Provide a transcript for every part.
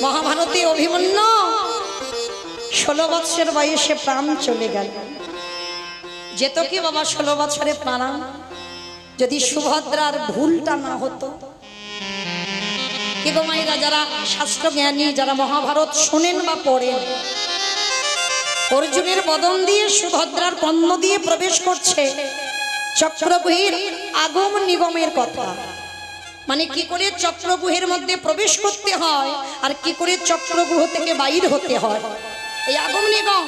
মহাভারতে অভিমন্যু 16 বছর বয়সে প্রাণ চলে গেল। যেত কি বাবা 16 বছরে প্রাণ, যদি সুভদ্রার ভুলটা না হতো। কি গো মায়েরা, যারা শাস্ত্র জ্ঞানী, যারা মহাভারত শোনেন বা পড়েন, অর্জুনের বদন দিয়ে সুভদ্রার কর্ণ দিয়ে প্রবেশ করছে চক্রগুহির আগম নিগমের কথা। মানে কি করে চক্রগুহের মধ্যে প্রবেশ করতে হয় আর কি করে চক্রগুহ থেকে বাইর হতে হয়, এই আগম নিগম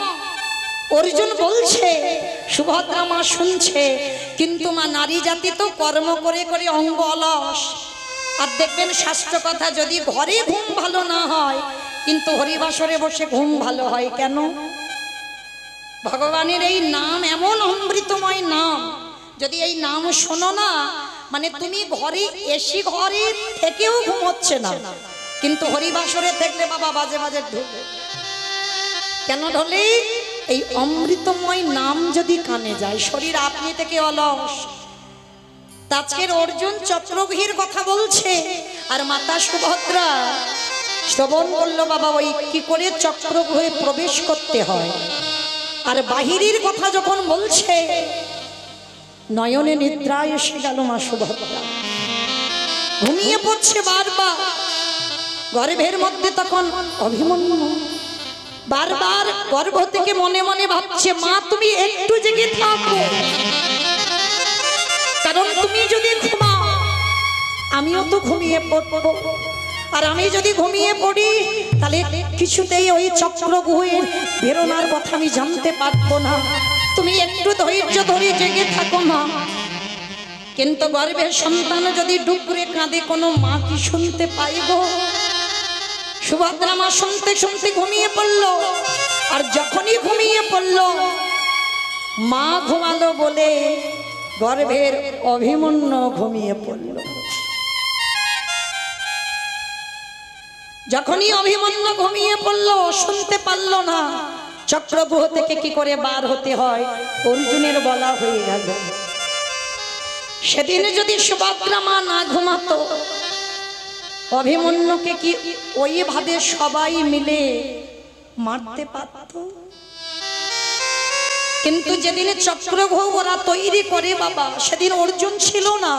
অর্জুন বলছে, সুভদ্রা মা শুনছে। কিন্তু মা, নারী জাতি তো কর্ম করে করে অঙ্গ অলস। আর দেখবেন শাস্ত্র কথা, যদি ঘরে ঘুম ভালো না হয় কিন্তু হরিবাসরে বসে ঘুম ভালো হয় কেন? ভগবানের এই নাম এমন অমৃতময় নাম, যদি এই নাম শোনো না, মানে তুমি ঘরে এসি ঘরে থেকেও ঘুম হচ্ছে না, কিন্তু হরিবাসরে থাকলে বাবা বাজে বাজে ঢুকবে। কেন ঢলে? এই অমৃতময় নাম যদি কানে যায়, শরীর আপনি থেকে অলস। আজকের অর্জুন চক্রগুহির কথা বলছে, আর মাতা সুভদ্রা শ্রবণ করলো বাবা ওই কি করে চক্রগুহে প্রবেশ করতে হয়। আর বাহিরের কথা যখন বলছে, নয়নে নিদ্রায় এসে গেল মা সুভদ্রা, ঘুমিয়ে পড়ছে বারবার। গর্ভের মধ্যে তখন অভিমন্যু বারবার গর্ভ থেকে মনে মনে ভাবছে, মা তুমি একটু জেগে থাকো, কারণ তুমি যদি ঘুমাও আমিও তো ঘুমিয়ে পড়বো। আর আমি যদি ঘুমিয়ে পড়ি তাহলে কিছুতেই ওই চক্রগুহের বেরোনার কথা আমি জানতে পারবো না। তুমি একটু ধৈর্য ধরে জেগে থাকো মা। কিন্তু গর্ভের সন্তান যদি ডুবরে কাঁদে, কোনো মা কি শুনতে পাইব? সুভদ্রা মা শুনতে শুনতে ঘুমিয়ে পড়ল। আর যখনই ঘুমিয়ে পড়ল, মা ঘুমালো বলে গর্ভের অভিমন্যু ঘুমিয়ে পড়ল। যখনই অভিমন্যু ঘুমিয়ে পড়ল, শুনতে পারল না চক্রগুহ থেকে কি করে বার হতে হয়, অর্জুনের বলা হয়ে গেল। সেদিন যদি সুভদ্রা মা না ঘুমাতো, অভিমন্যুকে কি ওইভাবে সবাই মিলে মারতে পারত? কিন্তু যেদিন চক্রগুহ ওরা তৈরি করে বাবা, সেদিন অর্জুন ছিল না।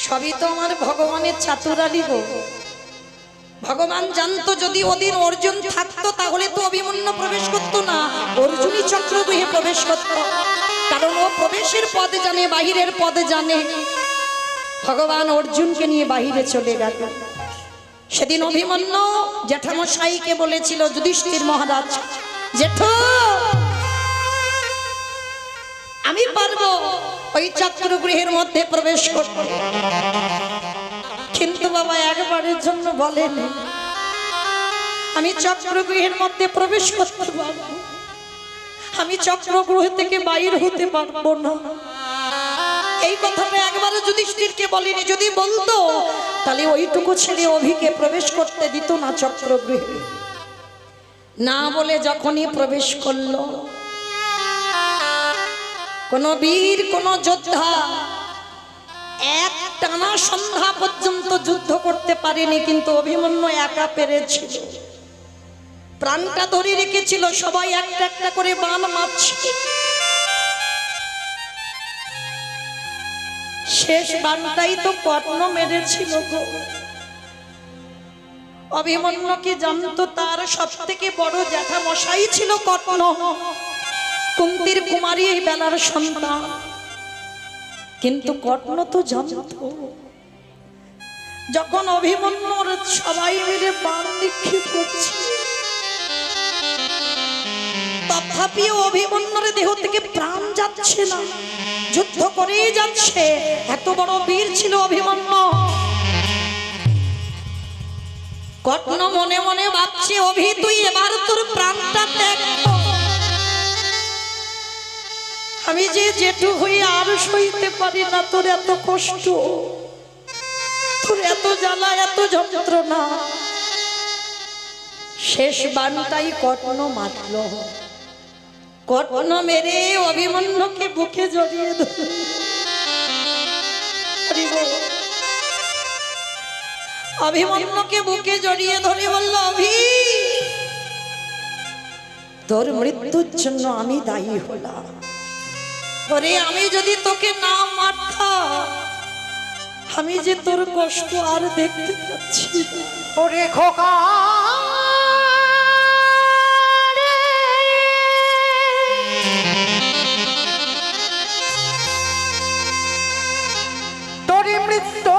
সবই তো আমার ভগবানের চাতুরালি গো। ভগবান জানতো যদি ওদিন অর্জুন থাকতো তাহলে তো অভিমন্যু প্রবেশ করতো না, অর্জুনই চক্রগুহে প্রবেশ করত। কারণ ও প্রবেশের পথ জানে, বাহিরের পথ জানে। ভগবান অর্জুনকে নিয়ে বাহিরে চলে গেল। সেদিন অভিমন্যু জ্যাঠামশাইকে বলেছিল, যুধিষ্ঠির মহারাজ, জেঠু আমি পারবো ওই চক্রগৃহের মধ্যে প্রবেশ করতে। কিন্তু বাবা একবারের জন্য বলেন, আমি চক্রগৃহের মধ্যে প্রবেশ করতে পারবো, আমি চক্রগৃহ থেকে বাইর হতে পারবো না। এই কথাটা একবারও যুধিষ্ঠিরকে বলেনি। যদি বলতো তাহলে ওইটুকু ছেলে অভিকে প্রবেশ করতে দিত না চক্রগৃহে। না বলে যখনই প্রবেশ করলো, কোন বীর, কোন যোদ্ধা এক টানা সন্ধ্যা পর্যন্ত যুদ্ধ করতে পারেনি, কিন্তু অভিমন্যু একা পেরেছিল। প্রাণটা ধরে রেখেছিল, সবাই একটা একটা করে বাণ মারছে। শেষ বাণটাই তো কর্ণ মেরেছিল গো। অভিমন্যু কি জানতো তার সব থেকে বড় জ্যাঠামশাই ছিল কর্ণ, কুন্তির কুমারী এই বেলার সন্তান। কিন্তু কর্ণ তো জানতো যখন অভিমন্যুর সবাই মিলে বাণ নিক্ষেপ করছে, তথাপিও অভিমন্যুর দেহ থেকে প্রাণ যাচ্ছে না, যুদ্ধ করেই যাচ্ছে। এত বড় বীর ছিল অভিমন্যু। কর্ণ মনে মনে ভাবছে, অভি তুই এবার তোর প্রাণটা ত্যাগ কর। আমি যে জেঠু হয়ে আর সইতে পারি না তোর এত কষ্ট, তোর এত জ্বালা, এত যন্ত্রণা। শেষ বাণটাই কর্ণ মারল। কর্ণ মেরে অভিমন্যুকে বুকে জড়িয়ে ধরল। অভিমন্যুকে বুকে জড়িয়ে ধরে বলল, অভি, তোর মৃত্যুর জন্য আমি দায়ী হলাম। ওরে, আমি যদি তোকে না মারতাম, আমি যে তোর কষ্ট আর দেখতে পাচ্ছি। ওরে খোকা, তোর মৃত্যু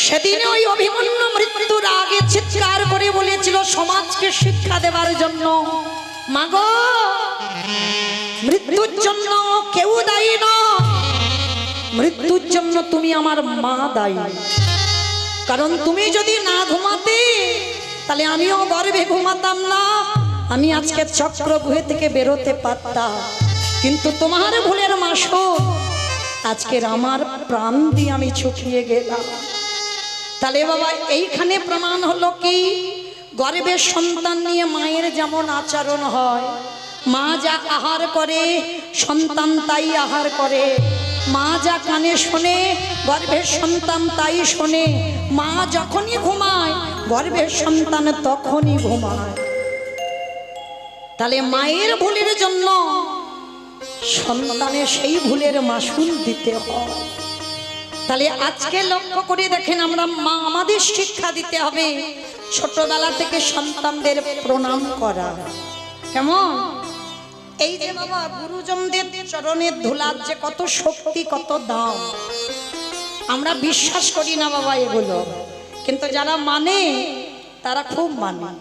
সেদিন ওই অভিমন্যু মৃত্যুর আগে চিৎকার করে বলেছিল সমাজকে শিক্ষা দেওয়ার জন্য, মাগো, মৃত্যুর জন্য কেউ দায়ী নয়, মৃত্যুর জন্য তুমি আমার মা দায়ী। কারণ তুমি যদি না ঘুমাতে, তাহলে আমিও গর্ভে ঘুমাতাম না, আমি আজকে চক্রগুহে থেকে বেরোতে পারতাম। কিন্তু তোমার ভুলের মাসুল আজকের আমার প্রাণ দিয়ে আমি ছুটিয়ে গেলাম। তাহলে বাবা, এইখানে প্রমাণ হলো কি, গর্ভের সন্তান নিয়ে মায়ের যেমন আচরণ হয়, মা যা আহার করে সন্তান তাই আহার করে, মা যা কানে শোনে গর্ভের সন্তান তাই শোনে, মা যখনই ঘুমায় গর্ভের সন্তান তখনই ঘুমায়। তাহলে মায়ের ভুলের জন্য সন্তানের সেই ভুলের মাসুল দিতে হয়। তাহলে আজকে লক্ষ্য করে দেখেন, আমরা মা আমাদের শিক্ষা দিতে হবে ছোটবেলা থেকে সন্তানদের প্রণাম করা। কেমন? এই যে বাবা, গুরুজনদের চরণের ধুলার যে কত শক্তি, কত দাম, আমরা বিশ্বাস করি না বাবা এগুলো, কিন্তু যারা মানে তারা খুব মানে।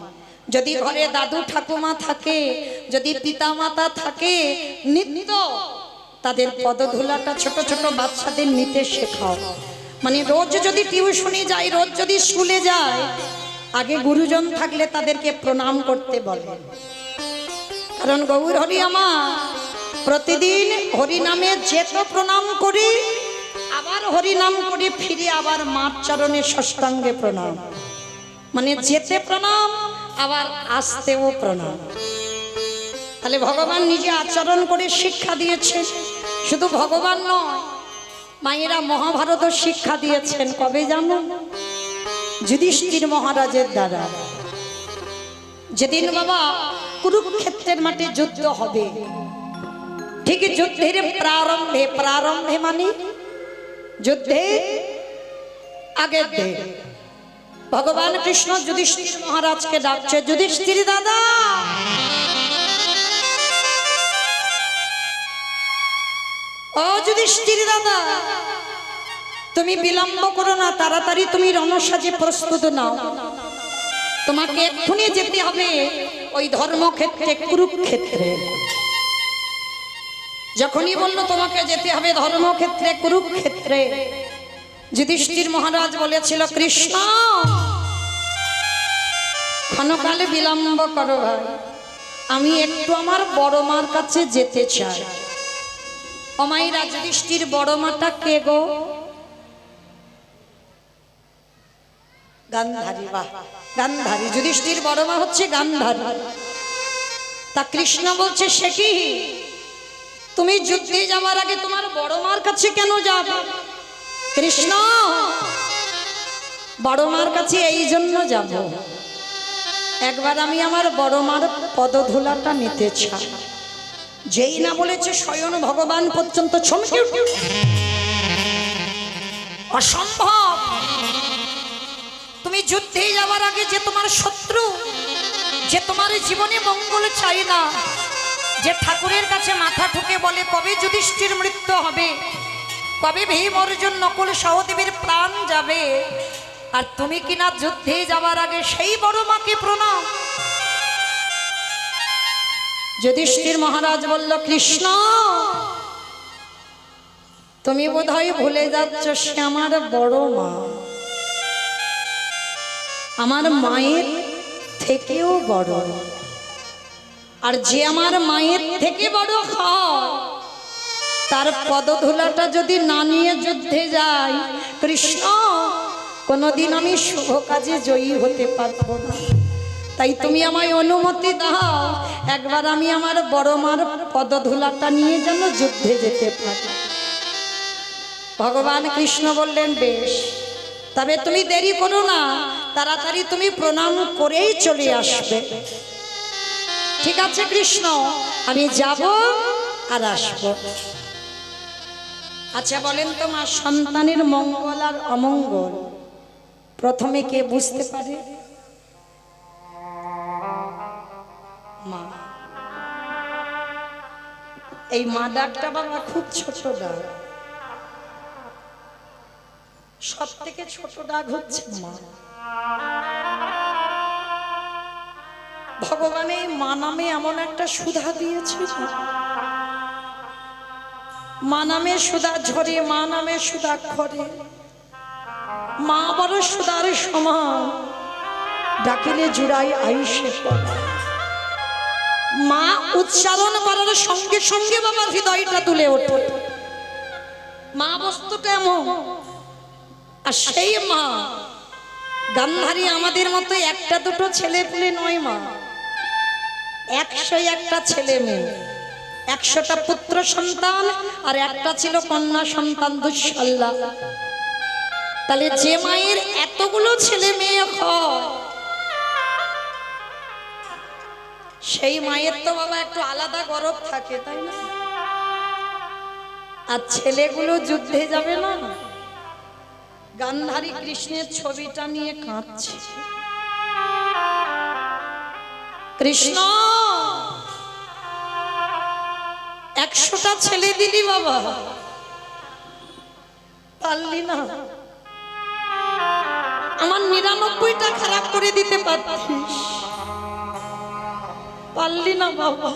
যদি ঘরে দাদু ঠাকুমা থাকে, যদি পিতা মাতা থাকে, নিত্য তাদের পদধূলাটা ছোট ছোট বাচ্চাদের নিতে শেখাও। মানে রোজ যদি টিউশনে যায়, রোজ যদি স্কুলে যায়, আগে গুরুজন থাকলে তাদেরকে প্রণাম করতে বলে। কারণ গৌর হরি আমার প্রতিদিন হরি নামে যেত প্রণাম করি, আবার হরি নাম করে ফিরে আবার মার চরণে ষষ্ঠাঙ্গে প্রণাম। মানে যেতে প্রণাম, আবার আসতেও প্রণাম। তাহলে ভগবান নিজে আচরণ করে শিক্ষা দিয়েছে। শুধু ভগবান নয়, মায়েরা মহাভারত শিক্ষা দিয়েছেন। কবে জানো? যুধিষ্ঠির মহারাজের দ্বারা। যেদিন বাবা কুরুক্ষেত্রের মাঠে যুদ্ধ হবে, ঠিক যুদ্ধের প্রারম্ভে, প্রারম্ভে মানে যুদ্ধে আগের দিন ভগবান কৃষ্ণ যুধিষ্ঠির মহারাজকে ডাকছে, যুধিষ্ঠির দাদা, ও যুধিষ্ঠির দাদা, তুমি বিলম্ব করো না, তাড়াতাড়ি তুমি রণসাজে প্রস্তুত নাও। তোমাকে এক্ষুনি যেতে হবে ওই ধর্মক্ষেত্রে, কুরুক্ষেত্রে। যখনই বললো তোমাকে যেতে হবে ধর্মক্ষেত্রে, কুরুক্ষেত্রে, যুধিষ্ঠির মহারাজ বলেছিল, কৃষ্ণ, ক্ষণকালে বিলম্ব করো ভাই, আমি একটু আমার বড় মার কাছে যেতে চাই। অমাইরা, যুধিষ্ঠির বড় মাটা কে গো? গান্ধারী। বাহ, গান্ধারী। যুধিষ্ঠির বড় মা হচ্ছে গান্ধারী। তা কৃষ্ণ বলছে, সে কি, তুমি যুদ্ধে যাওয়ার আগে তোমার বড় মার কাছে কেন যাবে? কৃষ্ণ, বড় মার কাছে এই জন্য যাব, একবার আমি আমার বড় মার পদধূলাটা নিতে চাই। যেই না বলেছে, স্বয়ং ভগবান পর্যন্ত চমকে উঠে, অসম্ভব, তুমি যুদ্ধে যাওয়ার আগে যে তোমার শত্রু, যে তোমার জীবনে মঙ্গল চাই না, যে ঠাকুরের কাছে মাথা ঠুকে বলে কবে যুধিষ্ঠির মৃত্যু হবে, কবে ভীম অর্জুন নকুল সহদেবের প্রাণ যাবে, আর তুমি কিনা যুদ্ধে যাওয়ার আগে সেই বড় মাকে প্রণাম। যুধিষ্ঠির মহারাজ বলল, কৃষ্ণ, তুমি বোধহয় ভুলে যাচ্ছ, সে আমার বড় মা। আমার মায়ের থেকেও বড়। আর যে আমার মায়ের থেকে বড় হয়, তার পদধূলাটা যদি না নিয়ে যুদ্ধে যায়, কৃষ্ণ, কোনোদিন আমি শুভ কাজে জয়ী হতে পারবো না। তাই তুমি আমায় অনুমতি দাও, একবার আমি আমার বড় মার পদধূলাটা নিয়ে যেন যুদ্ধে যেতে পারি। ভগবান কৃষ্ণ বললেন, বেশ, তবে তুমি দেরি করো না, তাড়াতাড়ি তুমি প্রণাম করেই চলে আসবে। ঠিক আছে কৃষ্ণ, আমি যাব আর আসব। আচ্ছা বলেন তো মা, সন্তানের মঙ্গল আর অমঙ্গল প্রথমে কে বুঝতে পারে? মা। এই মা ডাকটা বাবা খুব ছোট ডাক, সব থেকে ছোট ডাক হচ্ছে মা। ভগবান এই মা নামে এমন একটা সুধা দিয়েছে, মা নামে সুধা ঝরে, মা নামে সুধা খরে। মা বড় সুধার সমান, ডাকিলে জুড়াই আইসে পড়ে। মা উচ্চারণ করার সঙ্গে সঙ্গে বাবা হৃদয়টা তুলে ওঠে। মা বস্তুটা এমন। আর সেই মা গান্ধারী আমাদের মতো একটা দুটো ছেলে পেলে নয় মা, 101টা ছেলে মেয়ে, 100টা পুত্র সন্তান, আর একটা ছিল কন্যা সন্তান দুঃশাল্লা। তাহলে যে মায়ের এতগুলো ছেলে মেয়ে হয়, সেই মায়ের তো বাবা একটু আলাদা গরব থাকে, তাই না? আর ছেলেগুলো যুদ্ধে যাবে না, গান্ধারী কৃষ্ণের ছবিটা নিয়ে কাঁদছে। কৃষ্ণ, 100টা ছেলে দিলি বাবা, পারলি না। আমার 99টা খারাপ করে দিতে পারতিস, পারলি না বাবা।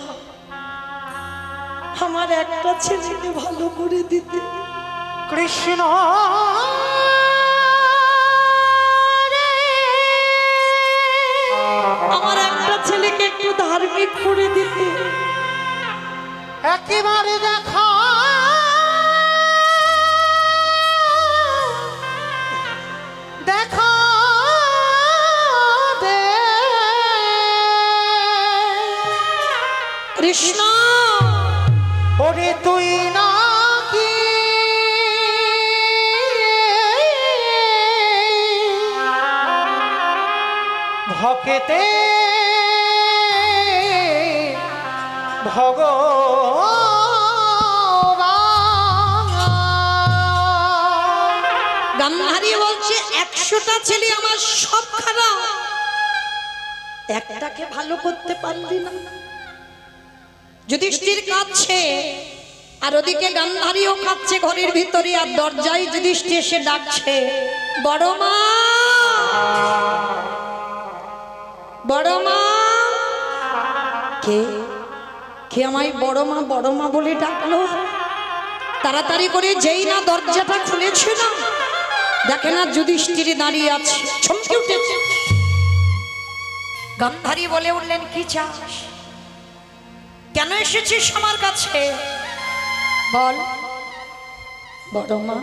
আমার একটা ছেলেকে ভালো করে দিতে। কৃষ্ণ আমার একটা ছেলেকে একটু ধার্মিক করে দিতে। একেবারে দেখা দেখা দে কৃষ্ণ, ওরে তুই নাকি ভকেতে গান্ধারী বলছে 100টা ছেলে আমার সব খারাপ, একটাকে ভালো করতে পারলি না। যুধিষ্ঠির কাঁদছে, আর ওদিকে গান্ধারীও কাঁদছে ঘরের ভিতরে, আর দরজায় যুধিষ্ঠির এসে ডাকছে, বড় মা, বড় মা। কে কে আমায় বড় মা বড় মা বলে ডাকলো? তাড়াতাড়ি করে যেই না দরজাটা খুলেছে না, দেখে না যুধিষ্ঠির দাঁড়িয়ে আছে, চমকে উঠেছে। গান্ধারী বলে উঠলেন, কি চাস? কেন এসেছিস আমার কাছে? বল। বড় মা,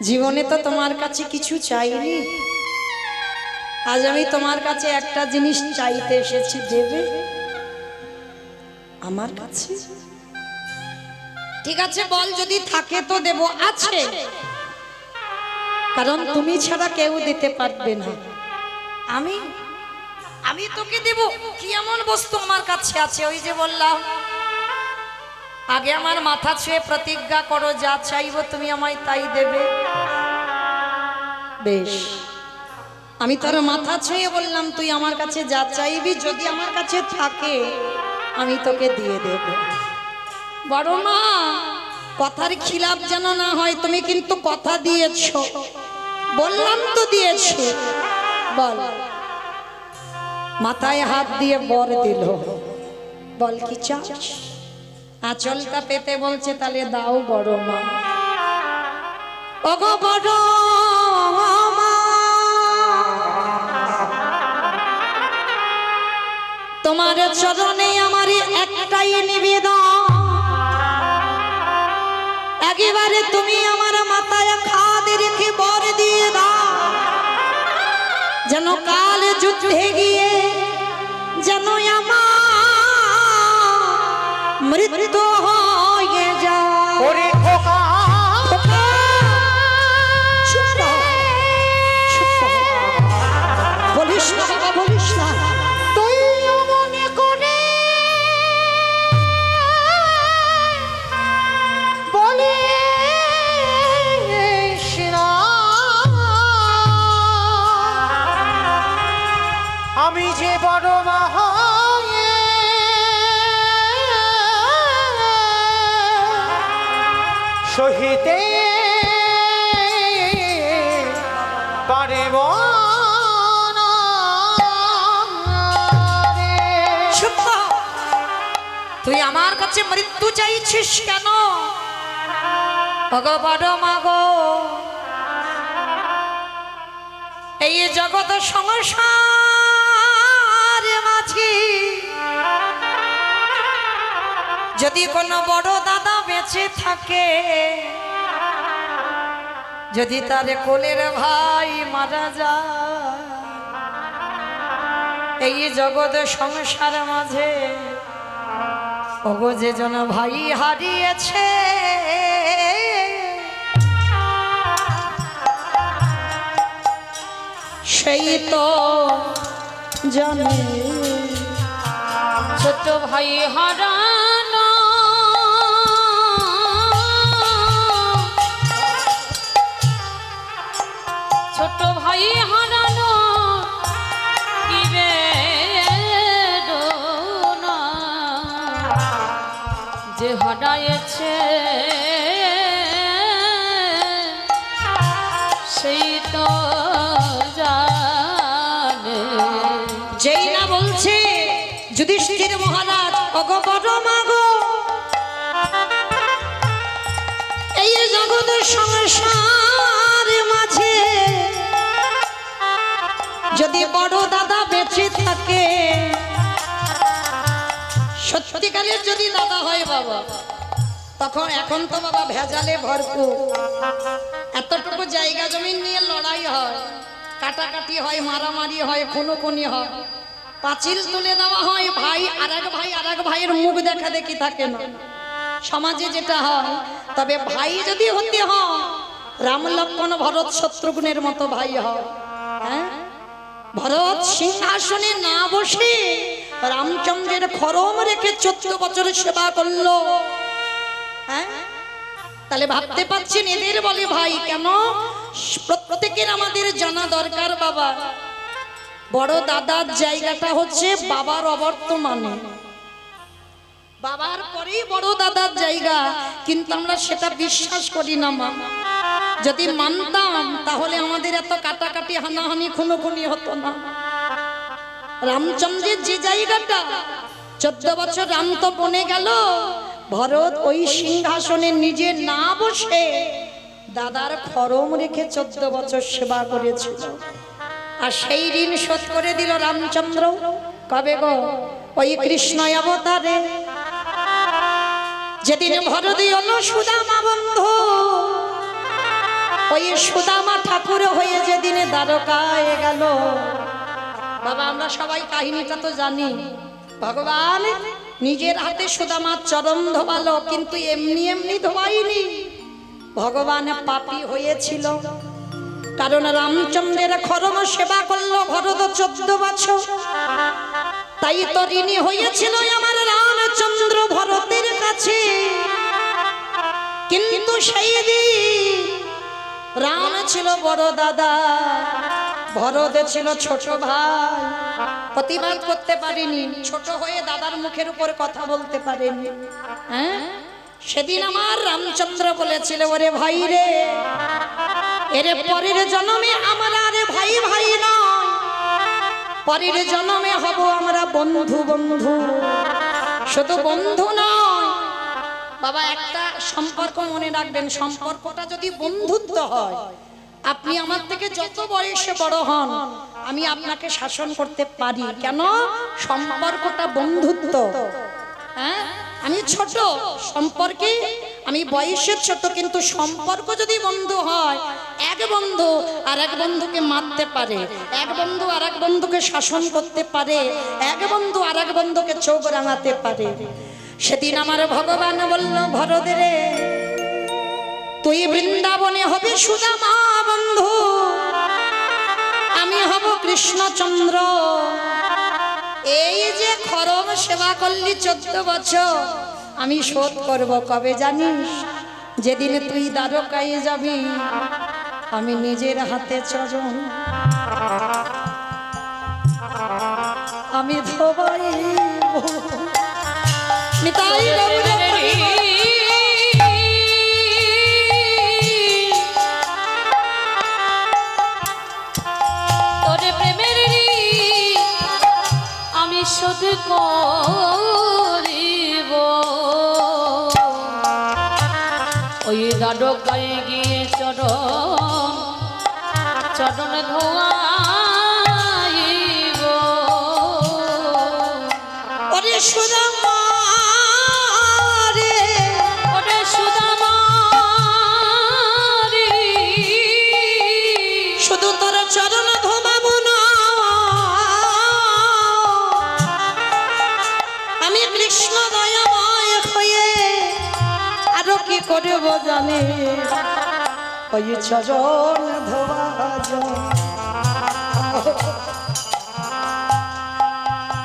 জীবনে তো তোমার কাছে কিছু চাইনি, আজ আমি তোমার কাছে একটা জিনিস চাইতে এসেছি, দেবে আমার কাছে? ঠিক আছে বল, যদি থাকে তো দেব। আছে, কারণ তুমি ছাড়া কেউ দিতে পারবে না। আমি আমি তোকে দেব। কি এমন বস্তু আমার কাছে আছে? ওই যে বললাম, আগে আমার মাথা ছুঁয়ে প্রতিজ্ঞা করো, যা চাইবো তুমি আমায় তাই দেবে। বেশ, আমি তোর মাথা ছুঁয়ে বললাম, তুই আমার কাছে যা চাইবি যদি আমার কাছে থাকে আমি তোকে দিয়ে দেব। বড় মা, কথার খিলাপ যেন না হয়, তুমি কিন্তু কথা দিয়েছো। বললাম তো দিয়েছো। বল। মাথায় হাত দিয়ে বর দিল। বল কি চাস? আঁচলটা পেতে বলছে, তাহলে দাও বড় মা। ওগো বড় মা, তোমার চরণে আমার একটাই নিবেদন, একেবারে তুমি আমার মাথায় খাদ রেখে বর দিয়ে দাও, যেন কাল যুদ্ধে গিয়ে যেন আমার মৃত্যু হয়ে যায়। ওরে খোকা বলিস না বাবা, বলিস না। তুই মনে করে বলিস না, আমি যে বড় মহায়ে সহিতে পারিব না রে। সত্য, তুই আমার কাছে মৃত্যু চাইছিস কেন? ভগবান মাগো, এই জগৎ সংসার মাঝি যদি কোনো বড় দাদা বেঁচে থাকে, যদি তার কোলের ভাই মারা যায়, এই জগৎ সংসার মাঝে ওগো যে জন ভাই হারিয়েছে, সেই তো জানে ছোট ভাই হারানো, ছোট ভাই হারানো কি বেদনা যে হারায়েছে, সেই তো জানে। যেই না বলছে যুধিষ্ঠির মহারাজ, ওগো বড় মাগো, এই জগৎ সংসার মাঝে যদি বড় দাদা বেঁচে থাকে, সত্যিকারের যদি দাদা হয় বাবা, তখন এখন তো বাবা ভেজালে ভরপুর, এতটুকু জায়গা জমি নিয়ে লড়াই হয়, কাটাকাটি হয়, মারামারি হয়, খুনোখুনি হয়, পাঁচিল তুলে দেওয়া হয়, ভাই আর এক ভাইয়ের মুখ দেখা দেখি থাকে না সমাজে যেটা হয়। তবে ভাই যদি হতে হয়, রাম লক্ষ্মণ ভরত শত্রুঘ্নের মতো ভাই হয়। হ্যাঁ, ভরত সিংহাসনে না বসে রামচন্দ্রের খরম রেখে 14 বছর সেবা করলো। হ্যাঁ, তাহলে ভাবতে পাচ্ছেন এদের বলে ভাই কেন? প্রত্যেকের আমাদের জানা দরকার বাবা, বড় দাদার জায়গাটা হচ্ছে বাবার অবর্তমানে, বাবার পরেই বড় দাদার জায়গা, কিন্তু আমরা সেটা বিশ্বাস করি না মা। যদি মানতাম তাহলে আমাদের এত কাটাকাটি হানাহানি খুনোখুনি হতো না। রামচন্দ্রের যে জায়গাটা, 14 বছর রাম তো বনে গেল, ভরত ওই সিংহাসনে নিজে না বসে দাদার খরম রেখে 14 বছর সেবা করেছিল, আর সেই ঋণ শোধ করে দিল রামচন্দ্র। কবে গো? ওই কৃষ্ণ অবতারে, যেদিন ভরত হলো সুদামা বন্ধু, ওই সুদামা ঠাকুর হয়ে যেদিন দ্বারকায় গেল বাবা, আমরা সবাই কাহিনীটা তো জানি। ভগবান নিজের হাতে সুদামার চরণ ধোবালো, কিন্তু এমনি এমনি ধোবাইনি, ভগবান পাপী হয়েছিল, কারণ রামচন্দ্রের খরম সেবা করলো ভরত 14 বছর, তাই তো ঋণী হয়েছিল আমার রামচন্দ্র ভরতের কাছে। কিন্তু সেই দিন রাম ছিল বড় দাদা, ভরত ছিল ছোট ভাই, প্রতিবাদ করতে পারেনি, ছোট হয়ে দাদার মুখের উপর কথা বলতে পারেনি। হ্যাঁ, সেদিন আমার রামচন্দ্র বলেছিল, ওরে ভাই রে, এরে পরের জন্মে আমরা আরে ভাই ভাই নয়, পরের জন্মে হব আমরা বন্ধু বন্ধু। শুধু বন্ধু নয় বাবা, একটা সম্পর্ক মনে রাখবেন, সম্পর্কটা যদি বন্ধুত্ব হয় আপনি আমার থেকে যত বয়সে বড় হন আমি আপনাকে শাসন করতে পারি। কেন? সম্পর্কটা বন্ধুত্ব। হ্যাঁ, আমি ছোট সম্পর্কে, আমি বয়সের ছোট, কিন্তু সম্পর্ক যদি বন্ধু হয়, এক বন্ধু আর এক বন্ধুকে মারতে পারে, এক বন্ধু আর এক বন্ধুকে শাসন করতে পারে, এক বন্ধু আর এক বন্ধুকে চোখ রাঙাতে পারে। সেদিন আমার ভগবান বলল, ভরদে রে, তুই বৃন্দাবনে হবি সুদামা বন্ধু, আমি হব কৃষ্ণচন্দ্র। এই যে খরম সেবা করলি 14 বছর, আমি শোধ করব কবে জানিস? যেদিন তুই দ্বারকায় যাবি, আমি নিজের হাতে চরণ আমি ধোবাই। নিতাই গৌর হরি। তোরে প্রেমের আমি শোধ করিব, ওই দ্বারকায় গিয়ে চরণ ধোয়াইব। ওরে সুদামা রে, ওরে সুদামা রে, শুধু তোর চরণ ধোবাবো না, আমি কৃষ্ণ দয়াময় হয়ে আরো কি করব জানে? ওই চরণ ধোবা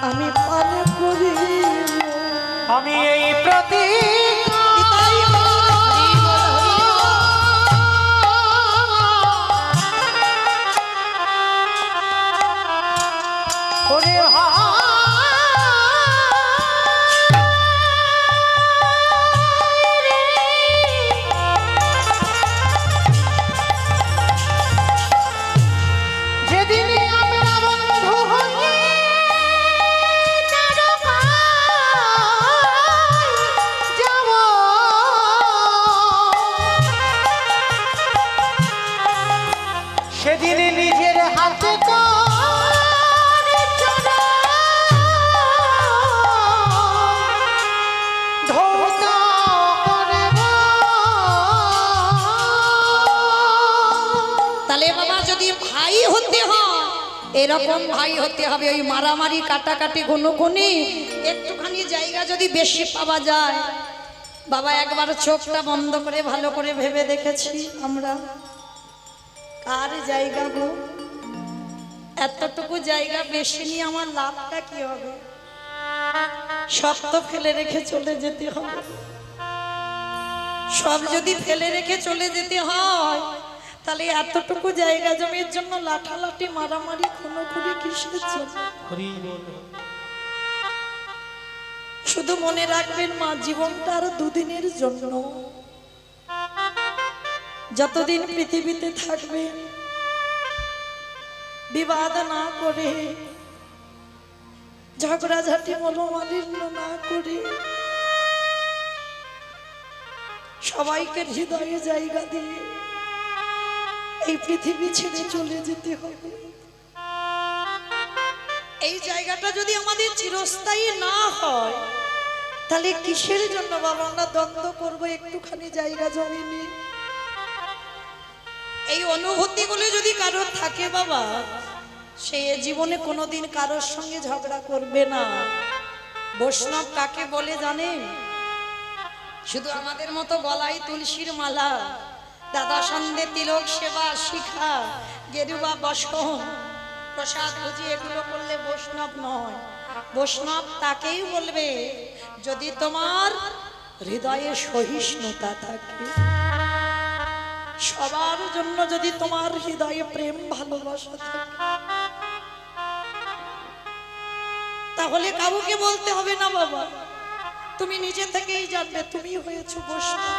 আমি পান করি। আমি এই প্রতিজ্ঞা করে যেদিন আমরা বন্ধু হয়ে যাব, সেদিন নিজের হাতে তাহলে বাবা যদি ভাই হতে হয়, এরকম ভাই হতে হবে। ওই মারামারি কাটাকাটি গুনুগুনি একটুখানি জায়গা যদি বেশি পাওয়া যায়, বাবা একবার চোখটা বন্ধ করে ভালো করে ভেবে দেখেছি আমরা কার জায়গা গো? এতটুকু জায়গা বেশি নিয়ে আমার লাভটা কি হবে? সব তো ফেলে রেখে চলে যেতে হবে। সব যদি ফেলে রেখে চলে যেতে হয়, তাহলে এতটুকু জায়গা জমির জন্য লাঠালাঠি মারামারি খুনোখুনি কিসের জন্য? শুধু মনে রাখবেন মা, জীবনটা আরো দুদিনের জন্য। যতদিন পৃথিবীতে থাকবে বিবাদ না করে, ঝগড়াঝাটি মনোমালিন্য না করে, সবাইকে হৃদয়ে জায়গা দিয়ে এই পৃথিবী ছেড়ে চলে যেতে হবে। এই জায়গাটা যদি আমাদের চিরস্থায়ী না হয়, তাহলে কিসের জন্য বাবা আমরা দ্বন্দ্ব করবো একটুখানি জায়গা জমি নিয়ে? এই অনুভূতিগুলো যদি কারোর থাকে বাবা, সে জীবনে কোনোদিন কারোর সঙ্গে ঝগড়া করবে না। বৈষ্ণব কাকে বলে জানেন? শুধু আমাদের মতো গলায় তুলসীর মালা, দাদা সন্ধে তিলক সেবা শিখা গেরুয়া বসন প্রসাদ ভুজি এগুলো করলে বৈষ্ণব নয়। বৈষ্ণব তাকেই বলবে যদি তোমার হৃদয়ে সহিষ্ণুতা থাকে, সবার জন্য যদি তোমার হৃদয়ে প্রেম ভালোবাসা থাকে, তাহলে কাউকে বলতে হবে না বাবা, তুমি নিজে থেকেই জানবে তুমি হয়েছো বৈষ্ণব।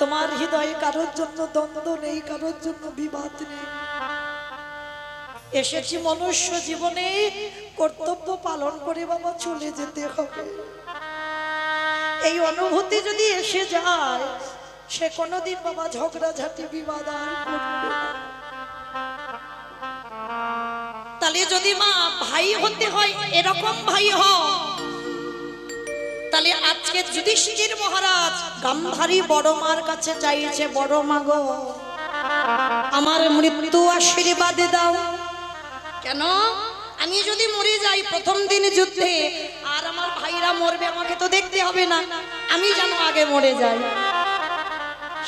তোমার হৃদয়ে কারোর জন্য দ্বন্দ্ব নেই, কারোর জন্য বিবাদ নেই। এসেছি মনুষ্য জীবনে কর্তব্য পালন করে বাবা চলে যেতে হবে। এই অনুভূতি যদি এসে যায়, সে কোনোদিন বাবা ঝগড়াঝাটি বিবাদ আর করবে না। তাহলে যদি মা ভাই হতে হয় এরকম ভাই হও, তাহলে আজকে যুধিষ্ঠির মহারাজ গান্ধারী বড় মার কাছে চাইছে, বড় মা গো আমার মৃত্যু আশীর্বাদ দাও। কেন? আমি যদি মরে যাই প্রথম দিন যুদ্ধে, আর আমার ভাইরা মরবে, আমাকে তো দেখতে হবে না, আমি যেন আগে মরে যাই।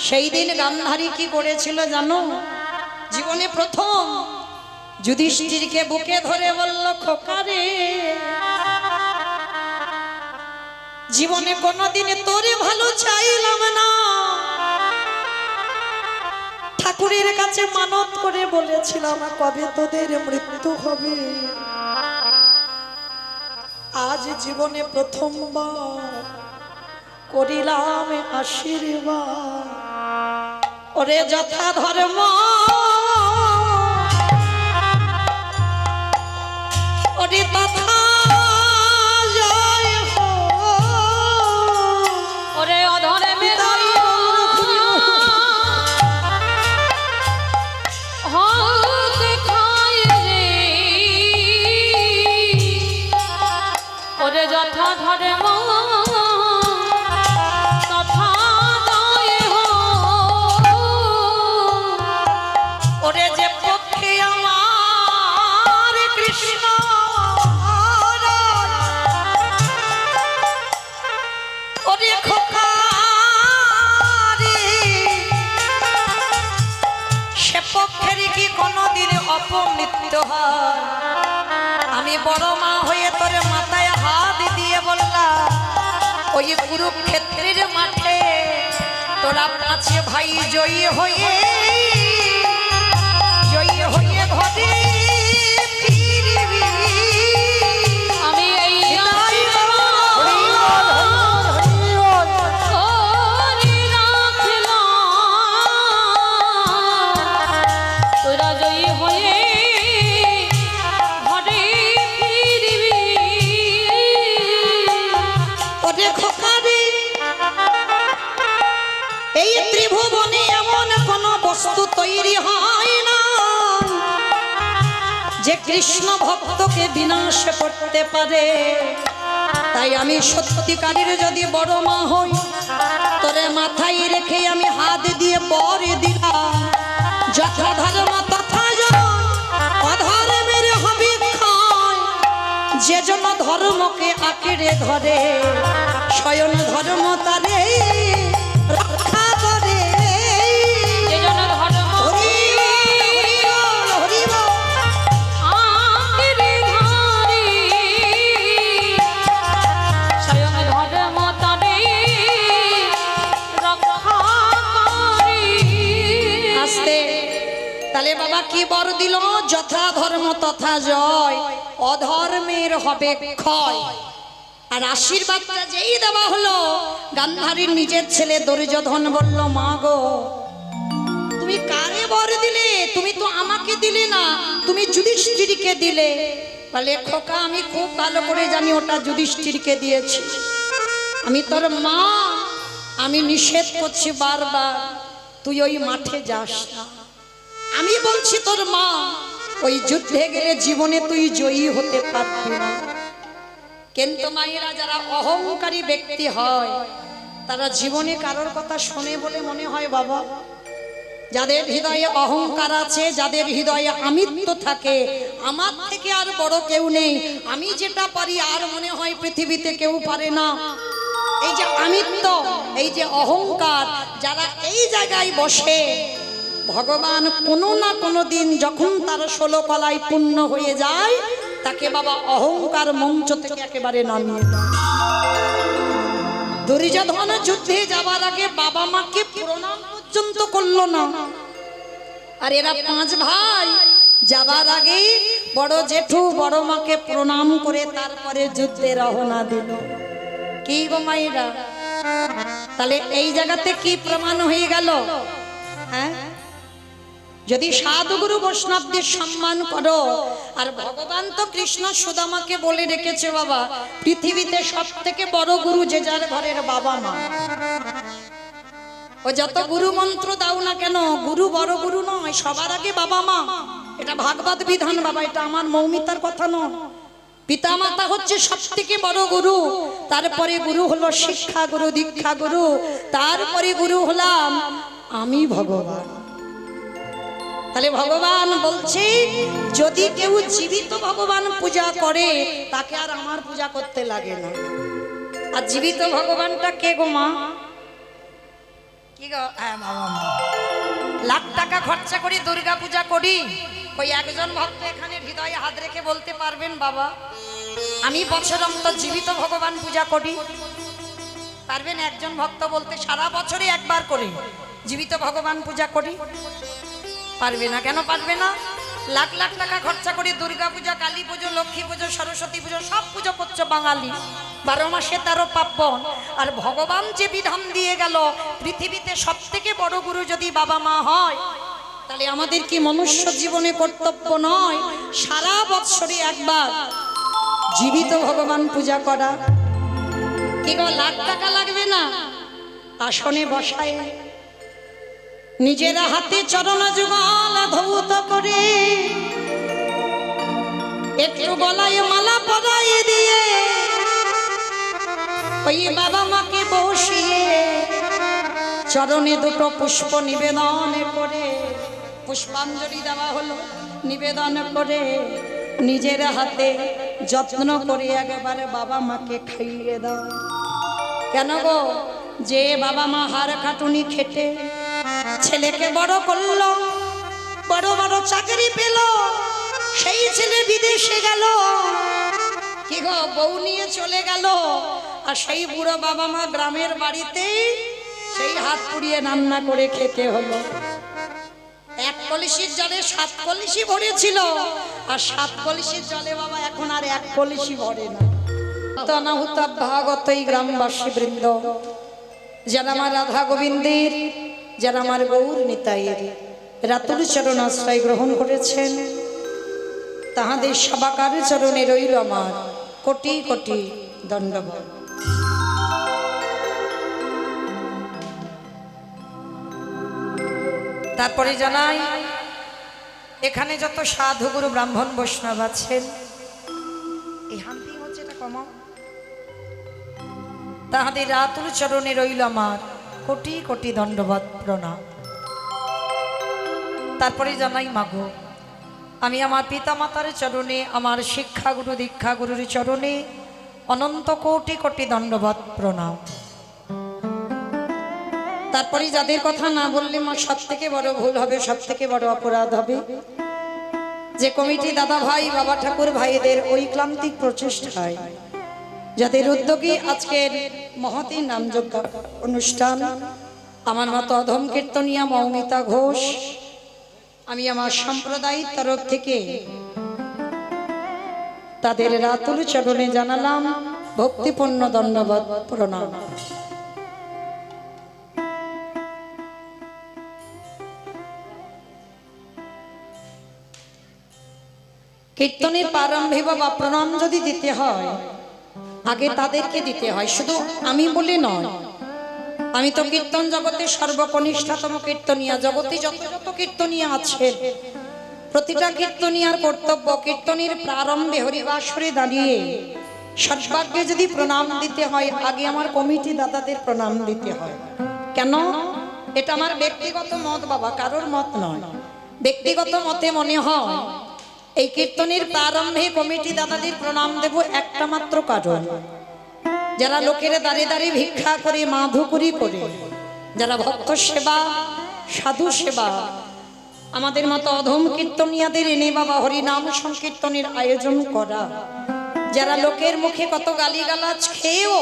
সেই দিন গান্ধারী কি করেছিল জানো? জীবনে প্রথম যুধিষ্ঠিরকে বুকে ধরে বলল, খোকারে জীবনে কোনোদিন তোরে ভালো চাইলাম না, ঠাকুরের কাছে মানত করে বলেছিলাম কবে তোদের মৃত্যু হবে, আজ জীবনে প্রথমবার করিলাম আশীর্বাদ। ওরে যথা ধর্ম ওরে তথা জয় হো। ওরে অধরে মেরা হাত খায় রে, ওরে যথা ধর্ম তথা জয় হো। ওরে যে পক্ষে আমার কৃষ্ণ ওরে খোকারে, সে পক্ষের কি কোনোদিন অপমৃত্যু হয়? আমি বড় মা হয়ে তোর মাথায় হাত দিয়ে বললাম, ওই কুরুক্ষেত্রের মাঠে তোরা কাছে ভাই জয়ী হয়ে ঘরে ফিরবি। আমি এই করে রাখলাম, তোরা জয়ী হয়ে ঘরে ফিরবি। ওরে খোকারে, এই ত্রিভুবনে এমন কোন বস্তু তৈরি হয় না যে কৃষ্ণ ভক্তকে বিনাশ করতে পারে। তাই আমি সত্যিকারের যদি বড় মা হই, তোরে মাথায় রেখে আমি হাত দিয়ে বর দিলাম, যথা ধর্ম তথা জয়, অধর্মের হবে ক্ষয়। যে জন ধর্মকে আঁকড়ে ধরে, স্বয়ং ধর্ম তারে রক্ষা করে। যে জন ধর্ম হরি বল, হরি বল। আঁকড়ে ধরে, স্বয়ং ধর্ম তারে রক্ষা করে। আস্তে তাহলে বাবা কি বর দিল? যথা ধর্ম তথা জয়, অধর্মের হবে ক্ষয়। আর আশীর্বাদটা যেই দেওয়া হলো, গান্ধারীর নিজের ছেলে দুর্যোধন বলল, মা গো তুমি কারে বর দিলে? তুমি তো আমাকে দিলে না, তুমি যুধিষ্ঠিরকে দিলে। বলে, খোকা আমি খুব ভালো করে জানি ওটা যুধিষ্ঠিরকে দিয়েছি, আমি তোর মা, আমি নিষেধ করছি বারবার তুই ওই মাঠে যাস না। আমি বলছি তোর মা, ওই যুদ্ধে গেলে জীবনে তুই জয়ী হতে পারবি না। কিন্তু মায়েরা যারা অহংকারী ব্যক্তি হয়, তারা জীবনে কারোর কথা শোনে বলে মনে হয় বাবা। যাদের হৃদয়ে অহংকার আছে, যাদের হৃদয়ে আমিত্ব থাকে, আমার থেকে আর বড় কেউ নেই, আমি যেটা পারি আর মনে হয় পৃথিবীতে কেউ পারে না, এই যে আমিত্ব, এই যে অহংকার, যারা এই জায়গায় বসে, ভগবান কোনো না কোনো দিন যখন তার 16 কলায় পূর্ণ হয়ে যায়, তাকে বাবা অহংকার মঞ্চ থেকে একেবারে নামিয়ে দেয়। দুর্যোধন যুদ্ধে যাবার আগে বাবা মাকে প্রণাম পর্যন্ত করলো না। আর এরা 5 ভাই যাবার আগে বড় জেঠু বড় মাকে প্রণাম করে তারপরে যুদ্ধে রওনা দিল। কি গো মায়েরা, তাহলে এই জায়গাতে কি প্রমাণ হয়ে গেল? হ্যাঁ, যদি সাধুগুরু বৈষ্ণবদের সম্মান করো, আর ভগবান তো কৃষ্ণ সুদামাকে বলে রেখেছে বাবা, পৃথিবীতে সব থেকে বড় গুরু যে যার ঘরের বাবা মা। ও যত গুরু মন্ত্র দাও না কেন, গুরু বড় গুরু নয়, সবার আগে বাবা মা। এটা ভাগবত বিধান বাবা, এটা আমার মৌমিতার কথা নয়। পিতা মাতা হচ্ছে সব থেকে বড় গুরু, তারপরে গুরু হলো শিক্ষা গুরু, দীক্ষা গুরু, তারপরে গুরু হলাম আমি ভগবান। তাহলে ভগবান বলছে যদি কেউ জীবিত ভগবান পূজা করে তাকে আর আমার পূজা করতে লাগে না। আর জীবিত ভগবানটা কে গো মা? কি গো? হ্যাঁ বাবা মা। লাখ টাকা খরচা করি দুর্গা পূজা করি, ওই একজন ভক্ত এখানে হৃদয়ে হাত রেখে বলতে পারবেন বাবা আমি বছর অন্তর জীবিত ভগবান পূজা করি? পারবেন একজন ভক্ত বলতে? সারা বছরে একবার করে জীবিত ভগবান পূজা করি? পারবে না। কেন পারবে না? লাখ লাখ টাকা খরচা করে দুর্গা পূজা, কালী পুজো, লক্ষ্মী পুজো, সরস্বতী পুজো সব পুজো করছো বাঙালি, 12 মাসে 13 পার্বণ। আর ভগবান যে বিধান দিয়ে গেল পৃথিবীতে সব থেকে বড় গুরু যদি বাবা মা হয়, তাহলে আমাদের কি মনুষ্য জীবনে কর্তব্য নয় সারা বৎসরে একবার জীবিত ভগবান পূজা করা? কি গো, লাখ টাকা লাগবে না? আসনে বসায় নিজের হাতে চরণ যুগল ধৌত করে একটু গলায় মালা পরায় দিয়ে ওই বাবা মাকে বসিয়ে চরণে দুটো পুষ্প নিবেদন করে, পুষ্পাঞ্জলি দেওয়া হলো, নিবেদন করে নিজের হাতে যত্ন করে একেবারে বাবা মাকে খাইয়ে দাও। কেন গো? যে বাবা মা হাড় কাটুনি খেটে ছেলেকে বড় করলো, বড় বড় চাকরি পেল, সেই ছেলে বিদেশে গেল, কি গো বউ নিয়ে চলে গেল, আর সেই বুড়ো বাবা মা গ্রামের বাড়িতে সেই হাত পুড়িয়ে রান্না করে খেতে হলো। 1 কলসির জলে 7 কলসি ভরেছিল, আর 7 কলসির জলে বাবা এখন আর 1 কলসি ভরে না। অনাহুত ভাগত এই গ্রামবাসী বৃন্দ, যারা আমার রাধা গোবিন্দের, যারা আমার গৌর নিতাইয়ের রাতুল চরণ আশ্রয় গ্রহণ করেছেন, তাহাদের সবাকার চরণে রইল আমার কোটি কোটি দণ্ডবত। তারপরে জানাই এখানে যত সাধু গুরু ব্রাহ্মণ বৈষ্ণব আছেন, এই হান্তি হচ্ছে এটা কম, তাহাদের রাতুল চরণে রইল আমার কোটি কোটি দণ্ডবত প্রণাম। তারপরে জানাই মাগো, আমি আমার পিতা মাতার চরণে, আমার শিক্ষা গুরু দীক্ষা গুরুর চরণে অনন্ত কোটি কোটি দণ্ডবত প্রণাম। তারপরে যাদের কথা না বললে মা সব থেকে বড় ভুল হবে, সব থেকে বড় অপরাধ হবে, যে কমিটি দাদা ভাই বাবা ঠাকুর ভাইদের ওই ক্লান্তিক প্রচেষ্টায় যাদের উদ্যোগী আজকের মহতী নামযজ্ঞ অনুষ্ঠান, আমার মতো অধম কীর্তনিয়া মৌমিতা ঘোষ, আমি আমার সম্প্রদায়ের তরফ থেকে তাদের রাতুল চরণে জানালাম ভক্তিপূর্ণ দণ্ডবত প্রণাম। কীর্তনের প্রারম্ভে বাবা প্রণাম যদি দিতে হয় আগে তাদেরকে দিতে হয়, শুধু আমি বলে নয়। আমি তো কীর্তন জগতের সর্বকনিষ্ঠতম কীর্তনিয়া, জগতে যত যত কীর্তনিয়া আছে প্রতিটা কীর্তনিয়ার কর্তব্য কীর্তনের প্রারম্ভে হরিবাসরে দাঁড়িয়ে সর্বাগ্যে যদি প্রণাম দিতে হয় আগে আমার কমিটি দাদাদের প্রণাম দিতে হয়। কেন? এটা আমার ব্যক্তিগত মত বাবা, কারোর মত নয়। ব্যক্তিগত মতে মনে হয় এই কীর্তনের প্রারম্ভে কমিটি দাদাদের প্রণাম দেব একটা মাত্র কারণ, যারা লোকের দাঁড়ে দাঁড়িয়ে ভিক্ষা করে মাধুকরি করে, যারা ভক্ত সেবা সাধু সেবা আমাদের মতো অধম কীর্তনিয়াদের এনে বাবা হরি নাম সংকীর্তনের আয়োজন করা, যারা লোকের মুখে কত গালিগালাজ খেয়েও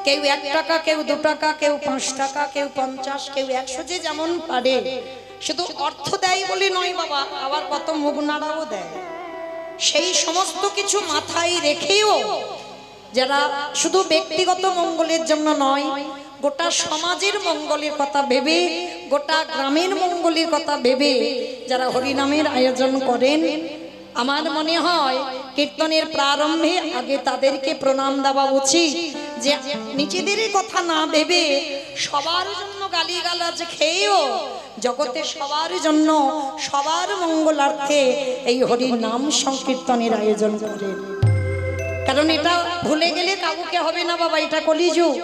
কেউ 1 টাকা, কেউ 2 টাকা, কেউ 5 টাকা, কেউ 50, কেউ 100, যে যেমন পারে, শুধু অর্থ দেয় বলে নয় বাবা, আবার কত মুখ নাড়াও দেয়। সেই সমস্ত কিছু মাথায় রেখেও যারা শুধু ব্যক্তিগত মঙ্গলের জন্য নয়, গোটা সমাজের মঙ্গলের কথা ভেবে, গোটা গ্রামের মঙ্গলের কথা ভেবে যারা হরিনামের আয়োজন করেন, আমার মনে হয় কীর্তনের প্রারম্ভে আগে তাদেরকে প্রণাম দেওয়া উচিত, যে নিজেদের কথা না ভেবে সবার জন্য গালিগালাজ খেয়েও জগতে সবার জন্য সবার মঙ্গলার্থে এই হরির নাম সংকীর্তনের আয়োজন করেন। কারণ এটা ভুলে গেলে কাউকে হবে না বাবা, এটা কলিযুগ।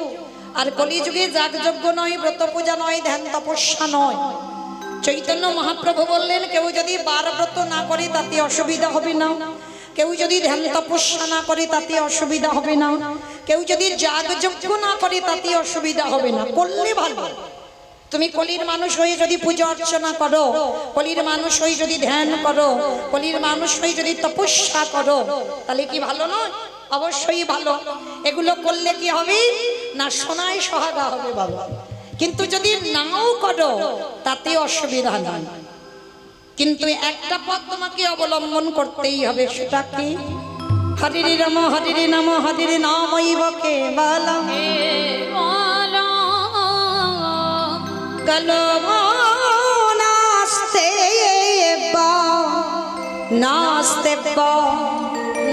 আর কলিযুগে যাগযজ্ঞ নয়, ব্রত পূজা নয়, ধ্যান তপস্যা নয়। চৈতন্য মহাপ্রভু বললেন, কেউ যদি বার ব্রত না করে তাতে অসুবিধা হবে না, কেউ যদি ধ্যান তপস্যা না করে তাতে অসুবিধা হবে না, কেউ যদি যাগযজ্ঞ না করে তাতে অসুবিধা হবে না, করলে ভালো। তুমি কলির মানুষ হয়ে যদি পূজা অর্চনা করো, কলির মানুষ হয়ে যদি ধ্যান করো, কলির মানুষ হয়ে যদি তপস্যা করো, তাহলে কি ভালো নয়? অবশ্যই ভালো। এগুলো করলে কি হবে না, সোনায় সোহাগা হবে বাবা। কিন্তু যদি নাও করো তাতে অসুবিধা নাই। কিন্তু একটা পথ তোমাকে অবলম্বন করতেই হবে, সেটা কি? হরিরি রাম হরিরি নাম হরিরি নামৈব কেবলম কলমো নাস্তে নাস্তে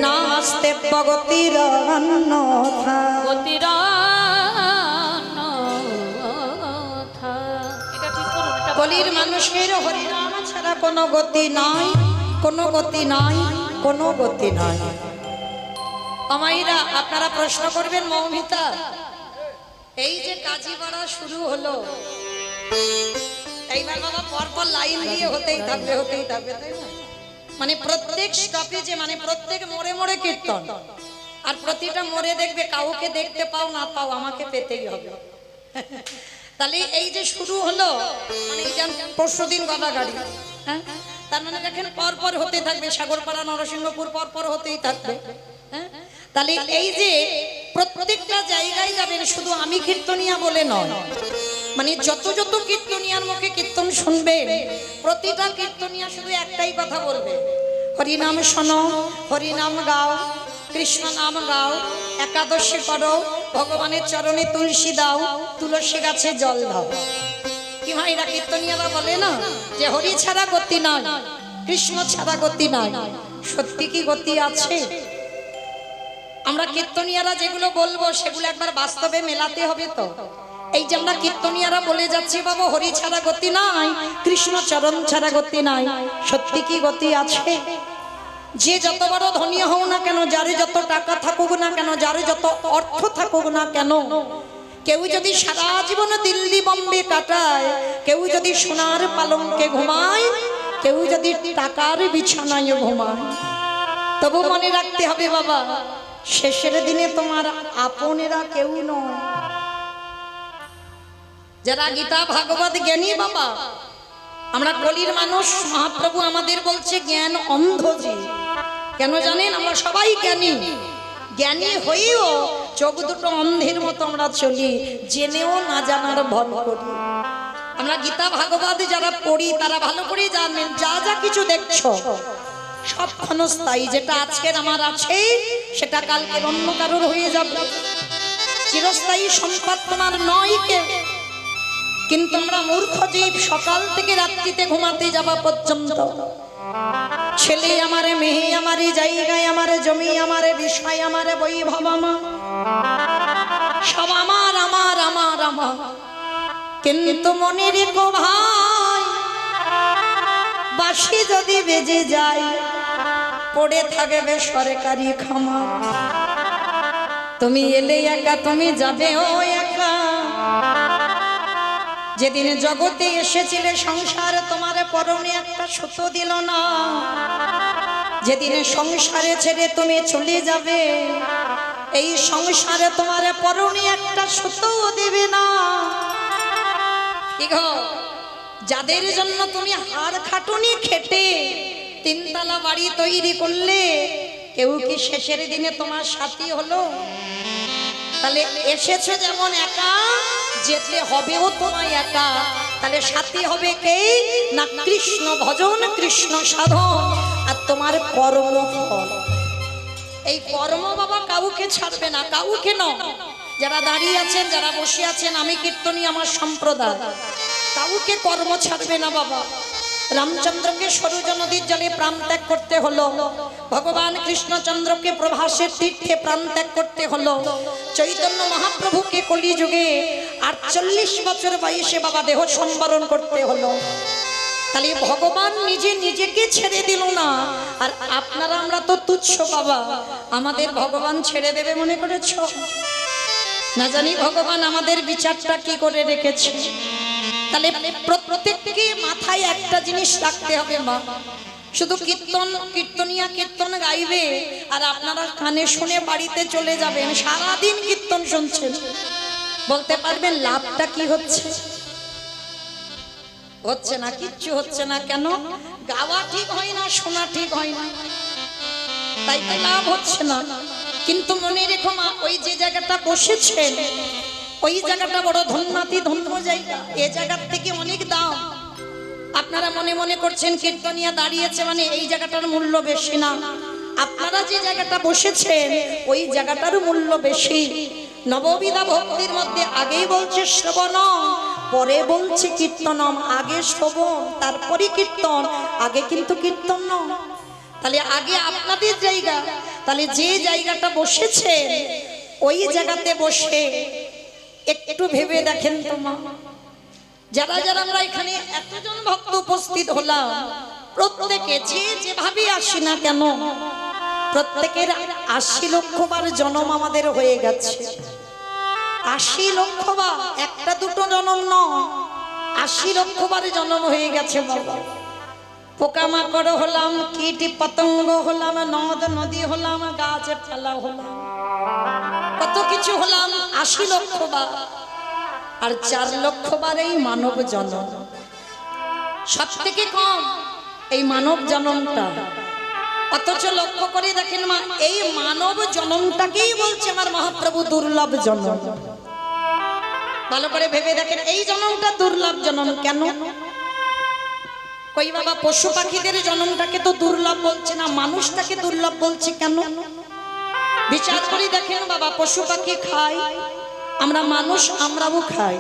নাস্তে ভগতির অন্যথা। কলির মানুষের হরিনাম ছাড়া কোনো গতি নাই, কোনো গতি নাই, কোনো গতি নাই। আমাইরা আপনারা প্রশ্ন করবেন, মৌমিতা এই যে কাজীপাড়া শুরু হলো, এইবার বাবা পরপর লাইন দিয়ে হতেই থাকবে, হতেই থাকবে, তাই না? মানে প্রত্যেক স্টপেজে, মানে প্রত্যেক মোড়ে মোড়ে কীর্তন। আর প্রতিটা মোড়ে দেখবে, কাউকে দেখতে পাও না পাও, আমাকে পেতেই হবে। তাহলে এই যে শুরু হলো, মানে এই যে পরশুদিন গদাগাড়ি, হ্যাঁ, তার মানে দেখেন পরপর হতে থাকবে, সাগরপাড়া নরসিংহপুর পরপর হতেই থাকবে। হ্যাঁ, তাহলে এই যে প্রত্যেকটা জায়গায় যাবেন, শুধু আমি কীর্তনিয়া বলে নয়, মানে যত যত কীর্তনিয়ার মুখে কীর্তন শুনবেন, প্রতিটা কীর্তনিয়া শুধু একটাই কথা বলবে, হরিনাম শোনো, হরিনাম গাও, কৃষ্ণ নাম গাও, একাদশী করো, ভগবানের চরণে তুলসী দাও, তুলসী গাছে জল দাও। কি ভাইরা কীর্তনিয়ারা বলে না যে হরি ছাড়া গতি নাই, কৃষ্ণ ছাড়া গতি নাই। সত্যি কি গতি আছে? আমরা কীর্তনিয়ারা যেগুলো বলবো সেগুলো একবার বাস্তবে মেলাতে হবে। তো এই যে আমরা কীর্তনিয়ারা বলে যাচ্ছি বাবা হরি ছাড়া গতি নাই, কৃষ্ণ চরণ ছাড়া গতি নাই, সত্যি কি গতি আছে? যে যত বড় ধনী হও না কেন, যারে যত টাকা থাকুক না কেন, যারে যত অর্থ থাকুক না কেন, কেউ যদি সারা জীবন দিল্লি বম্বে কাটায়, কেউ যদি সোনার পালঙ্কে ঘুমায়, কেউ যদি টাকার বিছানায় ঘুমায়, তবু মনে রাখতে হবে বাবা, শেষের দিনে তোমার আপনেরা কেউ নয়। যারা গীতা ভাগবত জ্ঞানী বাবা, আমরা কলির মানুষ, মহাপ্রভু আমাদের বলছে জ্ঞান অন্ধ যে। কেন জানেন? আমরা সবাই জ্ঞানী, জ্ঞানী হয়েও চোখ দুটো অন্ধের মতো আমরা চলি, জেনেও না জানার ভর করি। আমরা গীতা ভাগবত যারা পড়ি তারা ভালো করে জানেন, যা যা কিছু দেখছো সব ক্ষণস্থায়ী। যেটা আজকের আমার আছে সেটা কালকের অন্য কারোর হয়ে যাবে। চিরস্থায়ী সম্পদ তোমার নয় কেউ। কিন্তু আমরা মূর্খ জীব, সকাল থেকে রাত্রিতে ঘুমাতে যাওয়া পর্যন্ত ছেলে আমারে, মেয়ে আমারে, জায়গায় আমারে, জমি আমারে, বিষয় আমারে, বৈভব আমার, সব আমার আমার আমার আমার। কিন্তু মনে রেখো ভাই, বাঁশি যদি বেজে যায়, পড়ে থাকবে সরকারি খামার। তুমি এলে একা, তুমি যাবে ও একা। যেদিন জগতে এসেছিলে সংসার তোমার পরনে একটা সুতো দিল না, যেদিন সংসারে ছেড়ে তুমি চলে যাবে, এই সংসারে তোমার পরনে একটা সুতো দেবে না। কি গো, যাদের জন্য তুমি হাড় খাটুনি খেটে তিনতলা বাড়ি তৈরি করলে, কেউ কি শেষের দিনে তোমার সাথী হলো? তাহলে এসেছো যেমন একা, যেতে হবেও তোমায় একা। তাহলে সাথী হবে কে না? কৃষ্ণ ভজন, কৃষ্ণ সাধন, আর তোমার কর্মফল। এই কর্ম বাবা কাউকে ছাড়বে না, কাউকে নয়। যারা দাঁড়িয়ে আছেন, যারা বসে আছেন, আমি কীর্তনী আমার সম্প্রদায়, কাউকে কর্ম ছাড়বে না বাবা। রামচন্দ্রকে সরুজ নদীর জলে প্রাণ ত্যাগ করতে হলো, ভগবান কৃষ্ণচন্দ্রকে প্রভাসের তীর্থে প্রাণ ত্যাগ করতে হলো, চৈতন্য মহাপ্রভুকে কলিযুগে 48 বছর বয়সে বাবা দেহ সম্বরণ করতে হলো। তাহলে ভগবান নিজে নিজেকে ছেড়ে দিল না, আর আপনারা আমরা তো তুচ্ছ বাবা, আমাদের ভগবান ছেড়ে দেবে মনে করেছ? না জানি ভগবান আমাদের বিচারটা কি করে রেখেছে। তাহলে প্রত্যেককে মাথায় একটা জিনিস রাখতে হবে মা, শুধু কীর্তনিয়া কীর্তন গাইবে আর আপনারা কানে শুনে বাড়িতে চলে যাবেন, সারাদিন কীর্তন শুনছেন, বলতে পারবেন লাভটা কি হচ্ছে? হচ্ছে না, কিচ্ছু হচ্ছে না। কেন? গাওয়া ঠিক হয় না, শোনা ঠিক হয় না, তাই তো লাভ হচ্ছে না। কিন্তু মনে রেখো মা, ওই যে জায়গাটা বসেছেন ওই জায়গাটা বড় ধন্যাতি ধন্য জায়গা, এ জায়গার থেকে অনেক দাম। আপনারা মনে মনে করছেন কীর্তনিয়া দাঁড়িয়েছে মানে এই জায়গাটার মূল্য বেশি, না, আপনারা যে জায়গাটা বসেছেন ওই জায়গাটার মূল্য বেশি। নববিধা ভক্তির মধ্যে আগেই বলছে শ্রবণ, পরে বলছে কীর্তনম। আগে শ্রবণ তারপরে কীর্তন, আগে কিন্তু কীর্তন নয়। তাহলে আগে আপনাদের জায়গা, তাহলে যে জায়গাটা বসেছেন ওই জায়গাতে বসে একটু ভেবে দেখেন তো মা, যারা যারা আমরা এখানে এতজন ভক্ত উপস্থিত হলাম, প্রত্যেকে যে যেভাবে আসি না কেন, প্রত্যেকের 80 লক্ষ বার জন্ম আমাদের হয়ে গেছে। 80 লক্ষ বার, একটা দুটো জন্ম নয়, 80 লক্ষ বার জন্ম হয়ে গেছে বাবা। পোকামাকড় হলাম, কীট পতঙ্গ হলাম, নদ নদী হলাম, গাছ পালা হলাম, কত কিছু হলাম 80 লক্ষ বার। আর 4 লক্ষ বার এই মানব জন্ম, সব থেকে কম এই মানব জন্মটা। অথচ লক্ষ্য করে দেখেন মা, এই মানব জন্মটাকেই বলছে আমার মহাপ্রভু দুর্লভ জন্ম। ভালো করে ভেবে দেখেন, এই জন্মটা দুর্লভ জন্ম কেন? কই বাবা, পশু পাখিদের জন্মটাকে তো দুর্লভ বলছে না, মানুষটাকে দুর্লভ বলছে কেন? বিচার করে দেখেন বাবা, পশু পাখি খায়, আমরা মানুষ আমরাও খাই,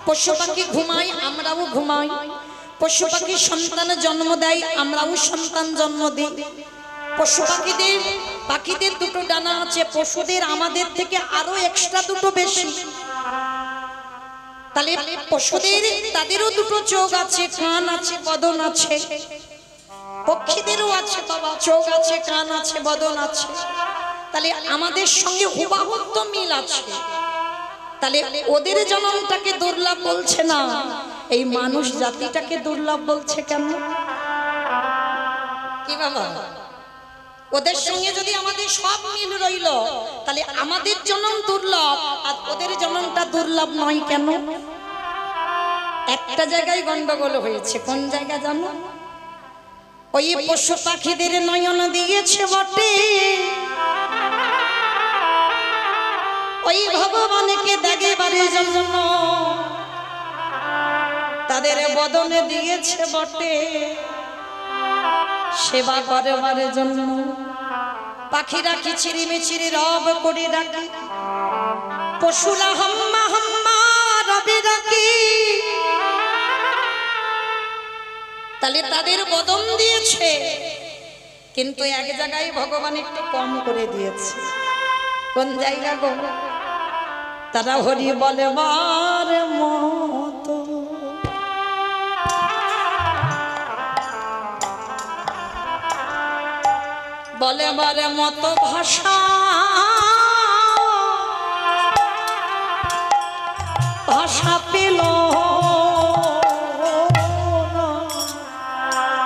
পশু পাখি ঘুমাই আমরাও ঘুমাই, পশু পাখি সন্তান জন্ম দেয় আমরাও সন্তান জন্ম দিই। পশু পাখিদের দুটো ডানা আছে, পশুদের আমাদের থেকে আরো এক্সট্রা দুটো বেশি। তাহলে পশুদের তাদেরও দুটো চোখ আছে, কান আছে, বদন আছে। পক্ষীদেরও আছে বাবা, চোখ আছে, কান আছে, বদন আছে। তাহলে আমাদের সঙ্গে হুবাহু তো মিল আছে। তাহলে ওদের জন্মটাকে দুর্লভ বলছে না, এই মানুষ জাতিটাকে দুর্লভ বলছে কেন? কি বাবা, ওদের সঙ্গে যদি আমাদের সব মিল রইল, তাহলে আমাদের জন্ম দুর্লভ আর ওদের জন্মটা দুর্লভ নয় কেন? একটা জায়গায় গন্ডগোল হয়েছে। কোন জায়গা জানো? ওই পশু পাখিদের নয়ন দিয়েছে বটে, ওই ভগবানকে দেখেবারে জন্য তাদের বদনে দিয়েছে বটে, সেবা করবার জন্য। পাখিরা কিচিরি মিচিরি রব করে ডাকে, পশুরা হাম্মা হাম্মা রবে ডাকে। তাহলে তাদের বদন দিয়েছে, কিন্তু এক জায়গায় ভগবান একটু কম করে দিয়েছে। কোন জায়গা গো? তারা হরি বলবার মতো, বলবার মতো ভাষা পেল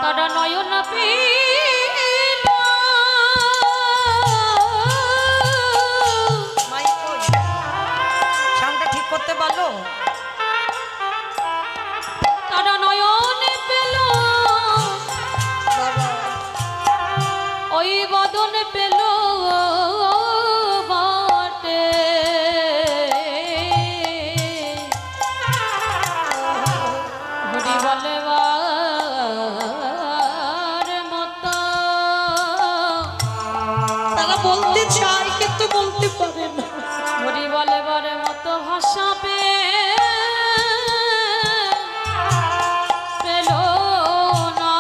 তারা নয়ন পেল। সাউন্ডটা ঠিক করতে পারলো? তারা নয়ন পেল, ওই বদন পেল বটে। হরি বলবার মতো, তারা বলতে চায় কিন্তু বলতে পারে না। হরি বলবার মতো ভাষা পেল না।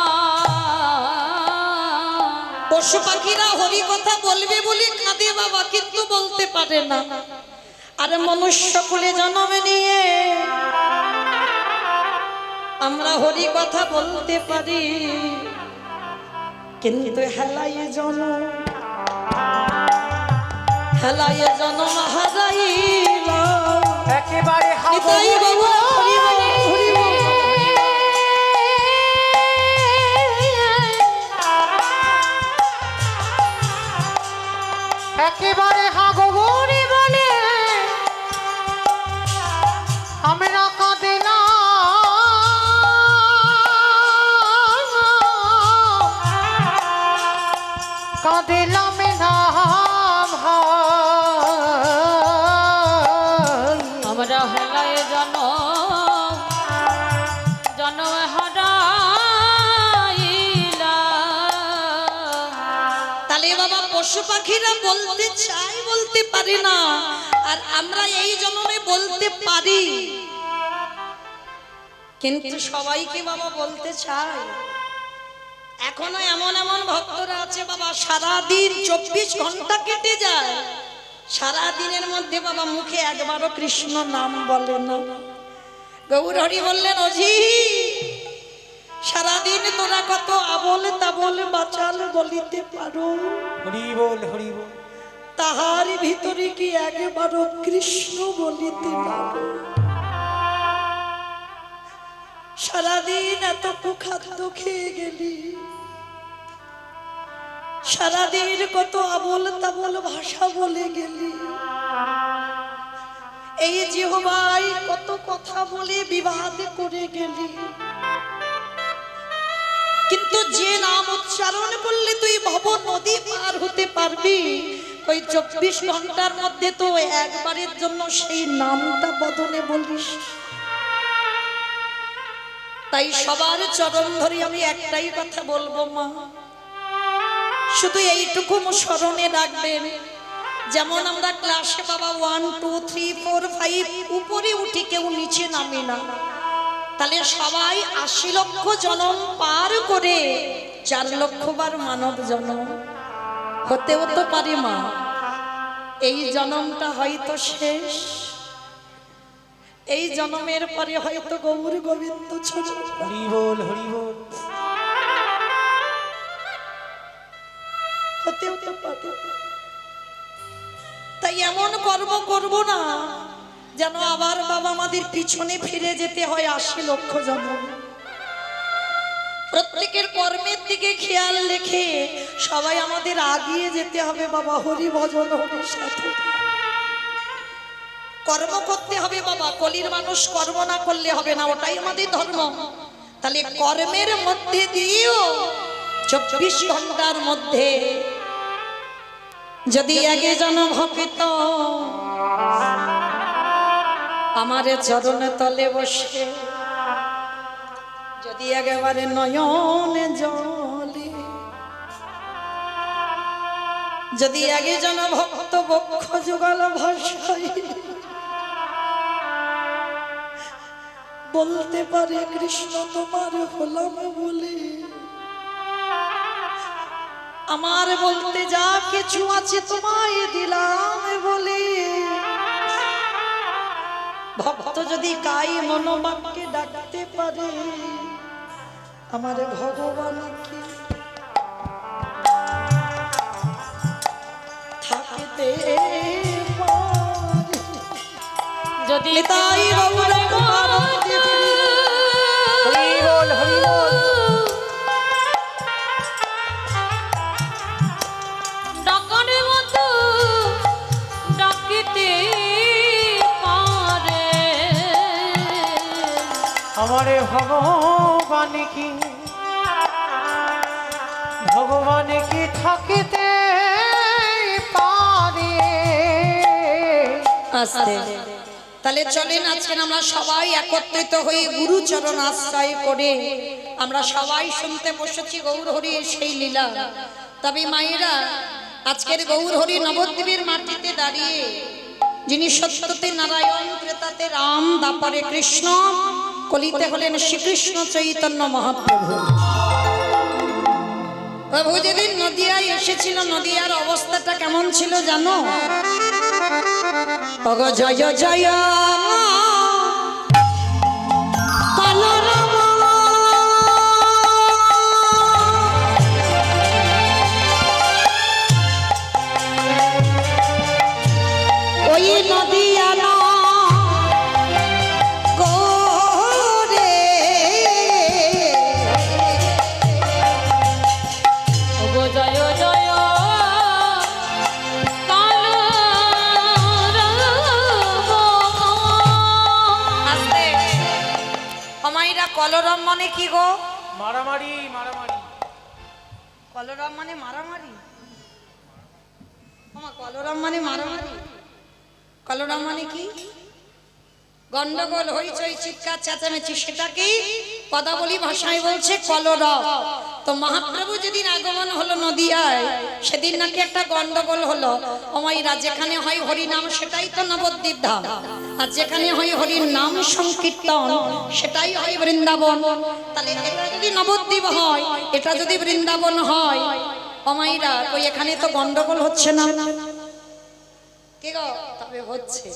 পশু পাখিরা হরি কথা বলবে বলে কাঁদে বাবা, কিন্তু বলতে পারে না। আর মনুষ্য কুলে জন্ম নিয়ে আমরা হরি কথা বলতে পারি, কিন্তু হেলায় জনম হারাইলা। একেবারে নিতাই বাবু হরি বল, হরি বল। একেবারে হাগবরি বলে আমরা কাঁদে না, কাঁদিলাম না ভাই। আমরা হেলায় জনম হারাইলা। তাহলে বাবা পশু পাখিরা বলতে চাই, বলতে পারি না, আর আমরা এই জন্মে বলতে পারি, কিন্তু সবাইকে বাবা বলতে চাই। এখনো এমন এমন ভক্তরা আছে বাবা, সারাদিন 24 ঘন্টা কেটে যায়, সারা দিনের মধ্যে বাবা মুখে একবারও কৃষ্ণ নাম বলে না। গৌর হরি বললেন, ওজি সারাদিন তোরা কত আবল তাবল বাচাল বলিতে পারো, হরি বল হরি বল। তাহার ভিতরে কি একবারও কৃষ্ণ বলিতে পারো? সারাদিন এত কুখাদ্য খেয়ে গেলি, সারাদিন কত আবল তাবল ভাষা বলে গেলি, এই জিহ্বায় কত কথা বলে বিবাদ করে গেলি, কিন্তু যে নাম উচ্চারণ করলে তুই ভব নদী পার হতে পারবি, ওই 24 ঘন্টার মধ্যে তো একবারের জন্য সেই নামটা বদনে বলিস। তাই সবার চরণ ধরে আমি একটাই কথা বলবো, মা শুধু এইটুকু স্মরণে রাখবেন, যেমন আমরা ক্লাসে বাবা 1 2 3 4 5 উপরে উঠি, কেউ নিচে নামে না। তাহলে সবাই 80 লক্ষ জন্ম পার করে 4 লক্ষ বার মানব জন্ম হতেও তো পারি মা। এই জন্মটা হয়তো শেষ, এই জন্মের পরে হয়তো গৌর গোবিন্দ চরণ হরি বল হরি বল। হতেও তো পারে। তাই এমন কর্ম করব না যেন আবার বাবা আমাদের পিছনে ফিরে যেতে হয় 80 লক্ষ জন্ম। প্রত্যেকের কর্মের দিকে খেয়াল রেখে সবাই আমাদের আগিয়ে যেতে হবে বাবা, হরি ভজন হরির সাথে কর্ম করতে হবে বাবা। কলির মানুষ কর্ম না করলে হবে না, ওটাই আমাদের ধর্ম। তাহলে কর্মের মধ্যে দিয়েও 24 ঘন্টার মধ্যে যদি আগে জন ভক্ত আমার চরণ তলে বসে, যদি একেবারে নয়নে জলে, যদি আগে জন ভক্ত বক্ষ যুগল ভাষায় বলতে পারে কৃষ্ণ তোমার হলাম বলে, আমার বলতে যা কিছু আছে তোমায় দিলাম বলে, ভক্ত যদি কাই মনোবাক্যে ডাকতে পারে আমার ভগবানকে থাকতে পারে। যদি তাই গৌরাঙ্গ ভারতে হরি বল হরি বল। ডাকার মতো ডাকিতে পারে, আমারে ভগবান কি থাকিতে পারে। আস্তে তাহলে চলেন আজকে আমরা সবাই একত্রিত হয়ে গুরুচরণ আশ্রয় করে আমরা সবাই শুনতে বসেছি গৌর হরির সেই লীলা। তবে মায়েরা, আজকের গৌর হরি নবদ্বীপের মাটিতে দাঁড়িয়ে যিনি সত্যতে নারায়ণ, ত্রেতাতে রাম, দাপরে কৃষ্ণ, কলিতে হলেন শ্রীকৃষ্ণ চৈতন্য মহাপ্রভু। প্রভু যেদিন নদিয়ায় এসেছিল, নদিয়ার অবস্থাটা কেমন ছিল জানো? ওগ জয় জয় কালরাম, ওই নদিয়া না গোরে, ওগো জয় জয় আস্তে আমাইরা কলরম মানে কি গো? মারামারি মারামারি। কলরম মানে মারামারি? কলরম মানে মারামারি? কলরম মানে কি? গন্ডগোল, হইচই, চিৎকার চেঁচামেচি, সেটাকে পদাবলী ভাষায় বলছে কলরব। তো মহাপ্রভু যেদিন আগমন হলো নদিয়ায়, সেদিন নাকি একটা গন্ডগোল হলো। ওমাইরা যেখানে হয় হরিনাম সেটাই তো নবদ্বীপ ধাম, আর যেখানে হয় হরির নাম সংকীর্তন সেটাই হয় বৃন্দাবন। তাহলে এটা যদি নবদ্বীপ হয়, এটা যদি বৃন্দাবন হয়, ওমাইরা ওই এখানে তো গন্ডগোল হচ্ছে না? কি গো? তবে হচ্ছে,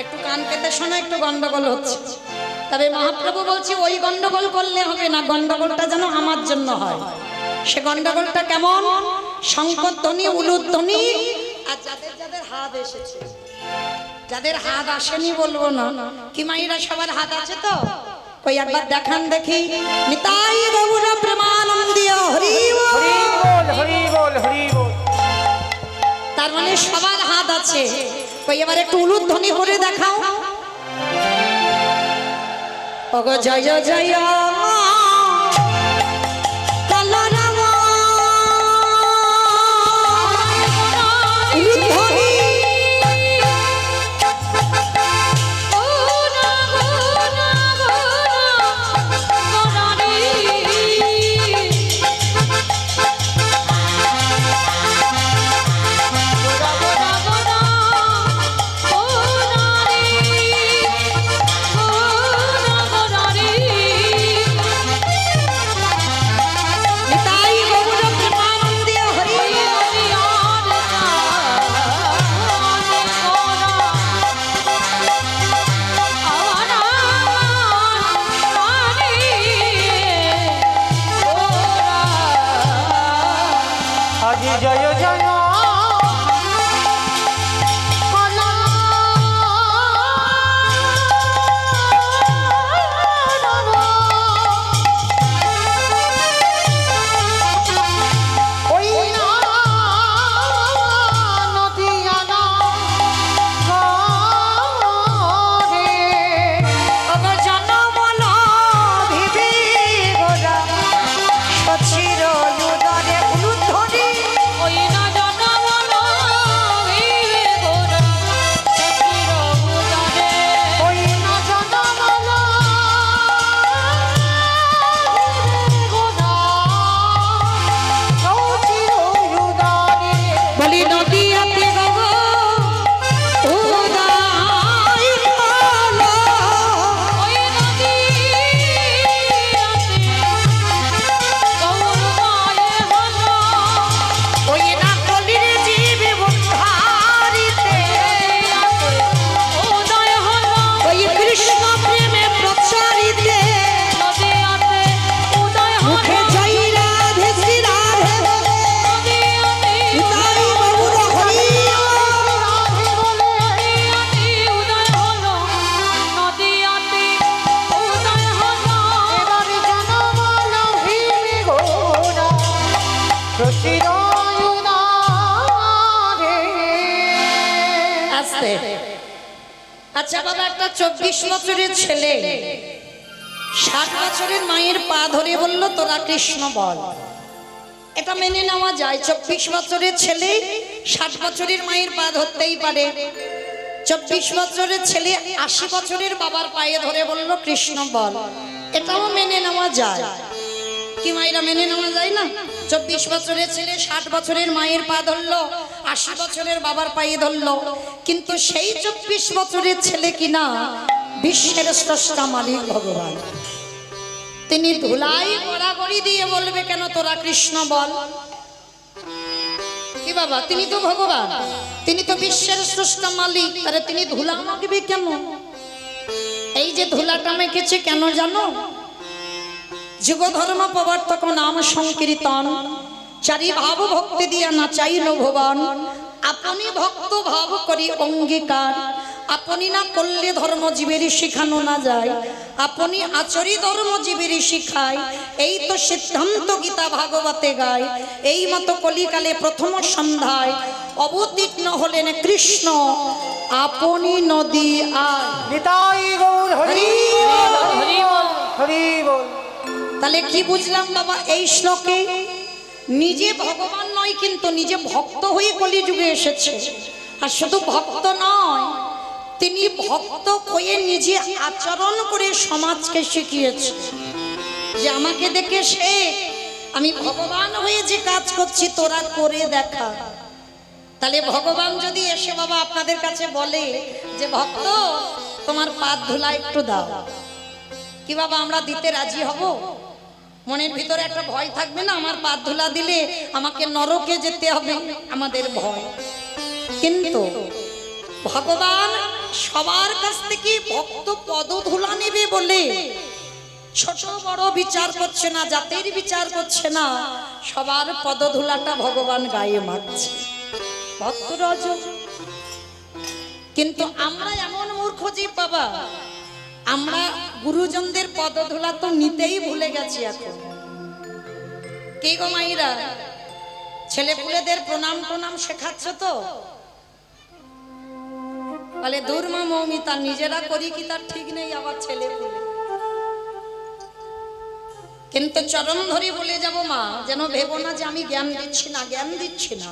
একটু কান পেতে শোনো, একটু গন্ডগোল হচ্ছে। তবে মহাপ্রভু বলছি ওই গন্ডগোল করলে হবে না, গন্ডগোলটা যেন আমার জন্য হয়। সে গন্ডগোলটা কেমন? শঙ্করধ্বনি, উলুধ্বনি, আর যাদের যাদের হাত এসেছে, যাদের হাত আসেনি বলবো না, কি মাইরা সবার হাত আছে তো? ওই একবার দেখান দেখি। নিতাই গৌর প্রেমানন্দীয় হরি বল। হরি বল হরি বল হরি বল। তার মানে সবার হাত আছে। ওই এবার একটু উলুধ্বনি করে দেখাও। ওগো জয় জয় কালরাম, উলুধ্বনি, নিতাই গৌর প্রেমানন্দীয় হরি বল। আজি জয় জয় ওই না নদিয়া না গরে। ওগো জনমন ভিবি গোরা সচির উদরে উলুধ্বনি, ওই না জনমন ভিবে গোরা সচির উদরে। ওই না জনমন গোনা সচির উদরে। বলি নদিয়াতে গো উদয় হলো, ওই নদীয়াতে গৌরময় হলো। ওই না কলির জীব উদ্ধারিতে, উদয় হলো ওই কৃষ্ণ প্রেমে প্রচারিতে, নদীয়াতে উদয় মুখে হলো। জয় রাধে শ্রী রাধে, নদীয়াতে নিতাই গৌর হরি বল। নদীয়াতে উদয় হলো। নদীয়াতে উদয় হলো। এবার জনমন ভিবি গোরা সচির উদরে। আস্তে। আচ্ছা বাবা, একটা 24 বছরের ছেলে 60 বছরের মায়ের পা ধরে বলল তোরা কৃষ্ণ বল, এটা মেনে নেওয়া যায়। 24 বছরের ছেলে 60 বছরের মায়ের পা ধরতেই পারে। 24 বছরের ছেলে 80 বছরের বাবার পায়ে ধরে বলল কৃষ্ণ বল, এটাও মেনে নেওয়া যায়। কি মায়েরা মেনে নেওয়া যায় না? 24 বছরের ছেলে 60 বছরের মায়ের পা ধরলো, 80 বছরের বাবার পায়ে ধরলো, কিন্তু সেই 24 বছরের ছেলে কিনা বিশ্বের স্রষ্টা মালিক ভগবান। তিনি ধুলাই গড়াগড়ি দিয়ে বলবে কেন তোরা কৃষ্ণ বল। কি বাবা, তিনি তো ভগবান, তিনি তো বিশ্বের স্রষ্টা মালিক, তারে তিনি ধুলা মাখবে কেন? এই যে ধুলাটা মেখেছে কেন জানো? যুগ ধর্ম প্রবর্তক নাম সংকীর্তন, চারি ভাব ভক্তি দিয়া নাচাইল ভুবন। আপনি ভক্ত ভাব করি অঙ্গীকার, আপনি না করলে ধর্ম জীবের শিখানো না যায়, আপনি আচরি ধর্ম জীবের শিখায়। এই তো সিদ্ধান্ত গীতা ভাগবতে গায়। এই মতো কলিকালে প্রথম সন্ধ্যায় অবতীর্ণ হলেন কৃষ্ণ, আপনি নদী আয়। নিতাই গৌর হরি বল, হরি বল। হরি বল। তাহলে কি বুঝলাম বাবা এই শ্লোকে? নিজে ভগবান নয় কিন্তু নিজে ভক্ত হয়ে কলিযুগে এসেছে। আর শুধু ভক্ত নয়, তিনি ভক্ত হয়ে নিজে আচরণ করে সমাজকে শিখিয়েছে যে আমাকে দেখে শেখ, আমি ভগবান হয়ে যে কাজ করছি তোরা করে দেখা। তাহলে ভগবান যদি এসে বাবা আপনাদের কাছে বলে যে ভক্ত তোমার পা ধুলা একটু দাও, কি বাবা আমরা দিতে রাজি হব? মনের ভিতরে একটা ভয় থাকবে না, আমার পা ধুলা দিলে আমাকে নরকে যেতে হবে, আমাদের ভয়। কিন্তু ভগবান সবার কাছ থেকে ভক্ত পদ ধুলা নেবে বলে ছোট বড় বিচার করছে না, জাতির বিচার করছে না, সবার পদ ধুলাটা ভগবান গায়ে মাখছে ভক্তরাজ। কিন্তু আমরা এমন মূর্খ যে বাবা, আমরা গুরুজনদের পদধূলা তো নিতেই ভুলে গেছি এখন। কে গো মাইরা, ছেলে পুলেদের প্রণাম প্রণাম শেখাচ্ছ তো? বলে দূর মা মৌমিতা, নিজেরা করি কি তার ঠিক নেই, আবার ছেলে পুলে। কিন্তু চরণ ধরে বলে যাব মা, যেন ভেবো না যে আমি জ্ঞান দিচ্ছি না, জ্ঞান দিচ্ছি না।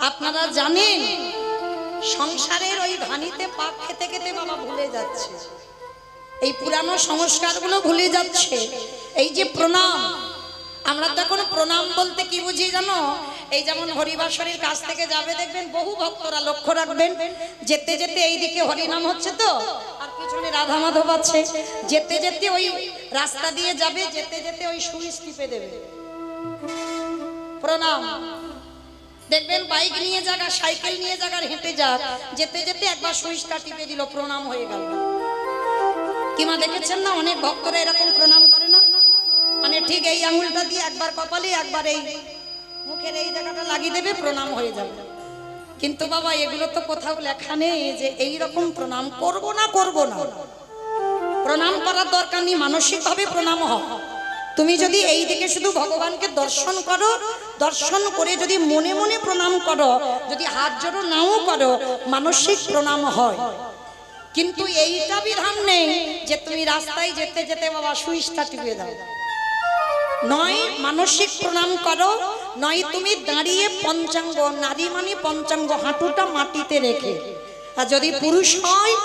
আপনারা জানেন সংসারের ওই ধানিতে পাক খেতে খেতে বাবা ভুলে যাচ্ছে, এই পুরানো সংস্কারগুলো ভুলে যাচ্ছে। এই যে প্রণাম, আমরা তো এখন প্রণাম বলতে কি বুঝি জানো? এই যেমন হরিবাসরীর কাছ থেকে যাবে দেখবেন বহু ভক্তরা, লক্ষ্য রাখবেন, যেতে যেতে এইদিকে হরিনাম হচ্ছে তো, আর পিছনে রাধা মাধব আছে, যেতে যেতে ওই রাস্তা দিয়ে যাবে, যেতে যেতে ওই সুইচ টিপে দেবে প্রণাম। দেখবেন বাইক নিয়ে যাক আর সাইকেল নিয়ে যাক আর হেঁটে যাক, যেতে যেতে একবার সুইচটা টিপে দিল, প্রণাম হয়ে গেল। কিমা দেখেছেন না অনেক ভক্তরা এরকম প্রণাম করে না, মানে ঠিক এই আঙুলটা দিয়ে একবার কপালে একবার এই মুখের এই জায়গাটা লাগিয়ে দেবে, প্রণাম হয়ে যাবে। কিন্তু বাবা এগুলো তো কোথাও লেখা নেই যে এই রকম প্রণাম করব না, করব না। প্রণাম করার দরকার নেই, মানসিক ভাবে প্রণাম হয়। তুমি যদি এই দিকে শুধু ভগবানকে দর্শন করো, দর্শন করে যদি মনে মনে প্রণাম করো, যদি হাত জোড়ো নাও করো, মানসিক প্রণাম হয়। কিন্তু এইটা বিধান নেই যে তুমি রাস্তায় যেতে যেতে বাবা সুইচটা টিপে দাও। নয় মানসিক প্রণাম করো, নয় তুমি দাঁড়িয়ে পঞ্চাঙ্গ, নারী মানে পঞ্চাঙ্গ, হাঁটুটা মাটিতে রেখে। আর যদি পুরুষ হয়,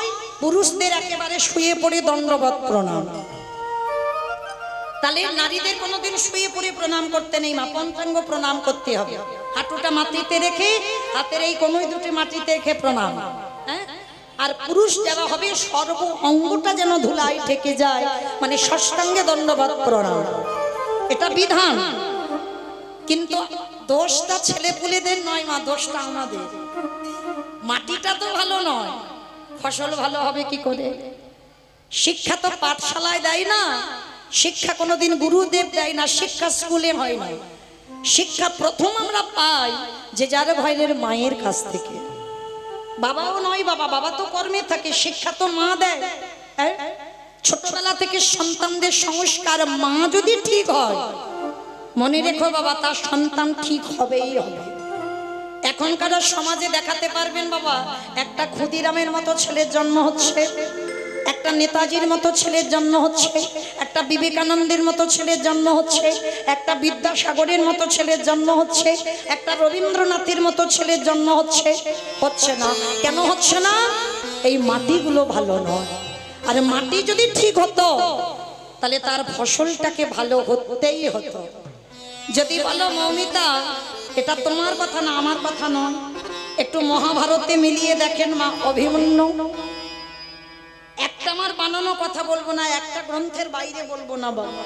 পুরুষদের একেবারে শুয়ে পড়ে দণ্ডবত প্রণাম। তাহলে নারীদের কোনোদিন শুয়ে পড়ে প্রণাম করতে নেই মা, পঞ্চাঙ্গ প্রণাম করতে হবে। হাঁটুটা মাটিতে রেখে, হাতের এই কনুই দুটি মাটিতে রেখে প্রণাম। হ্যাঁ, আর পুরুষ যারা হবে সর্ব অঙ্গটা যেন ধুলায় ঠেকে যায়, মানে ষষ্ঠাঙ্গে দণ্ডবত প্রণাম, এটা বিধান। কিন্তু দোষটা ছেলে পুলেদের নয় মা, দোষটা আমাদের। মাটিটা তো ভালো নয়, ফসল ভালো হবে কি করে? শিক্ষা তো পাঠশালায় দেয় না, শিক্ষা কোনোদিন গুরুদেব দেয় না, শিক্ষা স্কুলে হয় না। শিক্ষা প্রথম আমরা পাই যে যার ভাইয়ের মায়ের কাছ থেকে। বাবাও নয় বাবা, বাবা তো কর্মে থাকে, শিক্ষা তো মা দেয়। ছোটবেলা থেকে সন্তানদের সংস্কার মা যদি ঠিক হয়, মনে রেখো বাবা তার সন্তান ঠিক হবেই হবে। এখনকার সমাজে দেখাতে পারবেন বাবা, একটা ক্ষুদিরামের মতো ছেলের জন্ম হচ্ছে, একটা নেতাজির মতো ছেলের জন্ম হচ্ছে, একটা বিবেকানন্দের মতো ছেলের জন্ম হচ্ছে, একটা বিদ্যাসাগরের মতো ছেলের জন্ম হচ্ছে, একটা রবীন্দ্রনাথের মতো ছেলের জন্ম হচ্ছে। হচ্ছে না কেন হচ্ছে না? এই মাটিগুলো ভালো নয়। আর মাটি যদি ঠিক হতো তাহলে তার ফসলটাকে ভালো হতেই হতো। যদি বলো মৌমিতা এটা তোমার কথা না, আমার কথা নয়, একটু মহাভারতে মিলিয়ে দেখেন মা, অভিমন্যু একটা আমার বানানো কথা বলবো না, একটা গ্রন্থের বাইরে বলবো না বাবা।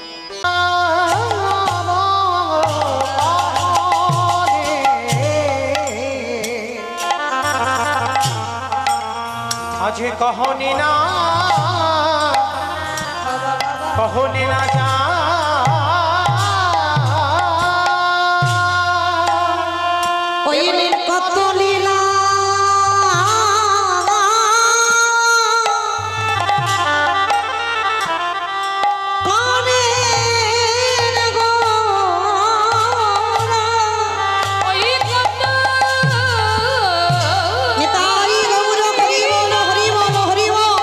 আজ কহনি না যা ওই কত লীলা ওই কত নিতাই গৌর হরি বল হরি বল হরি বল।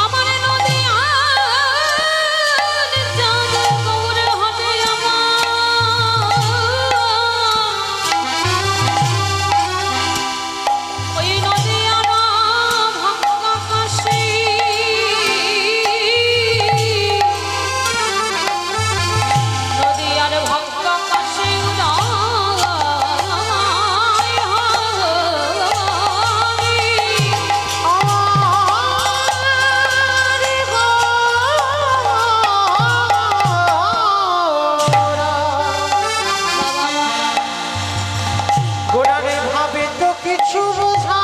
আমার নদী আর চাঁদ গৌর হবে আমার। ওই নদী আর ভক্ত কাশী নদী আর ভক্ত কাশী গোড়ারে ভাবে তো কিছু বোঝা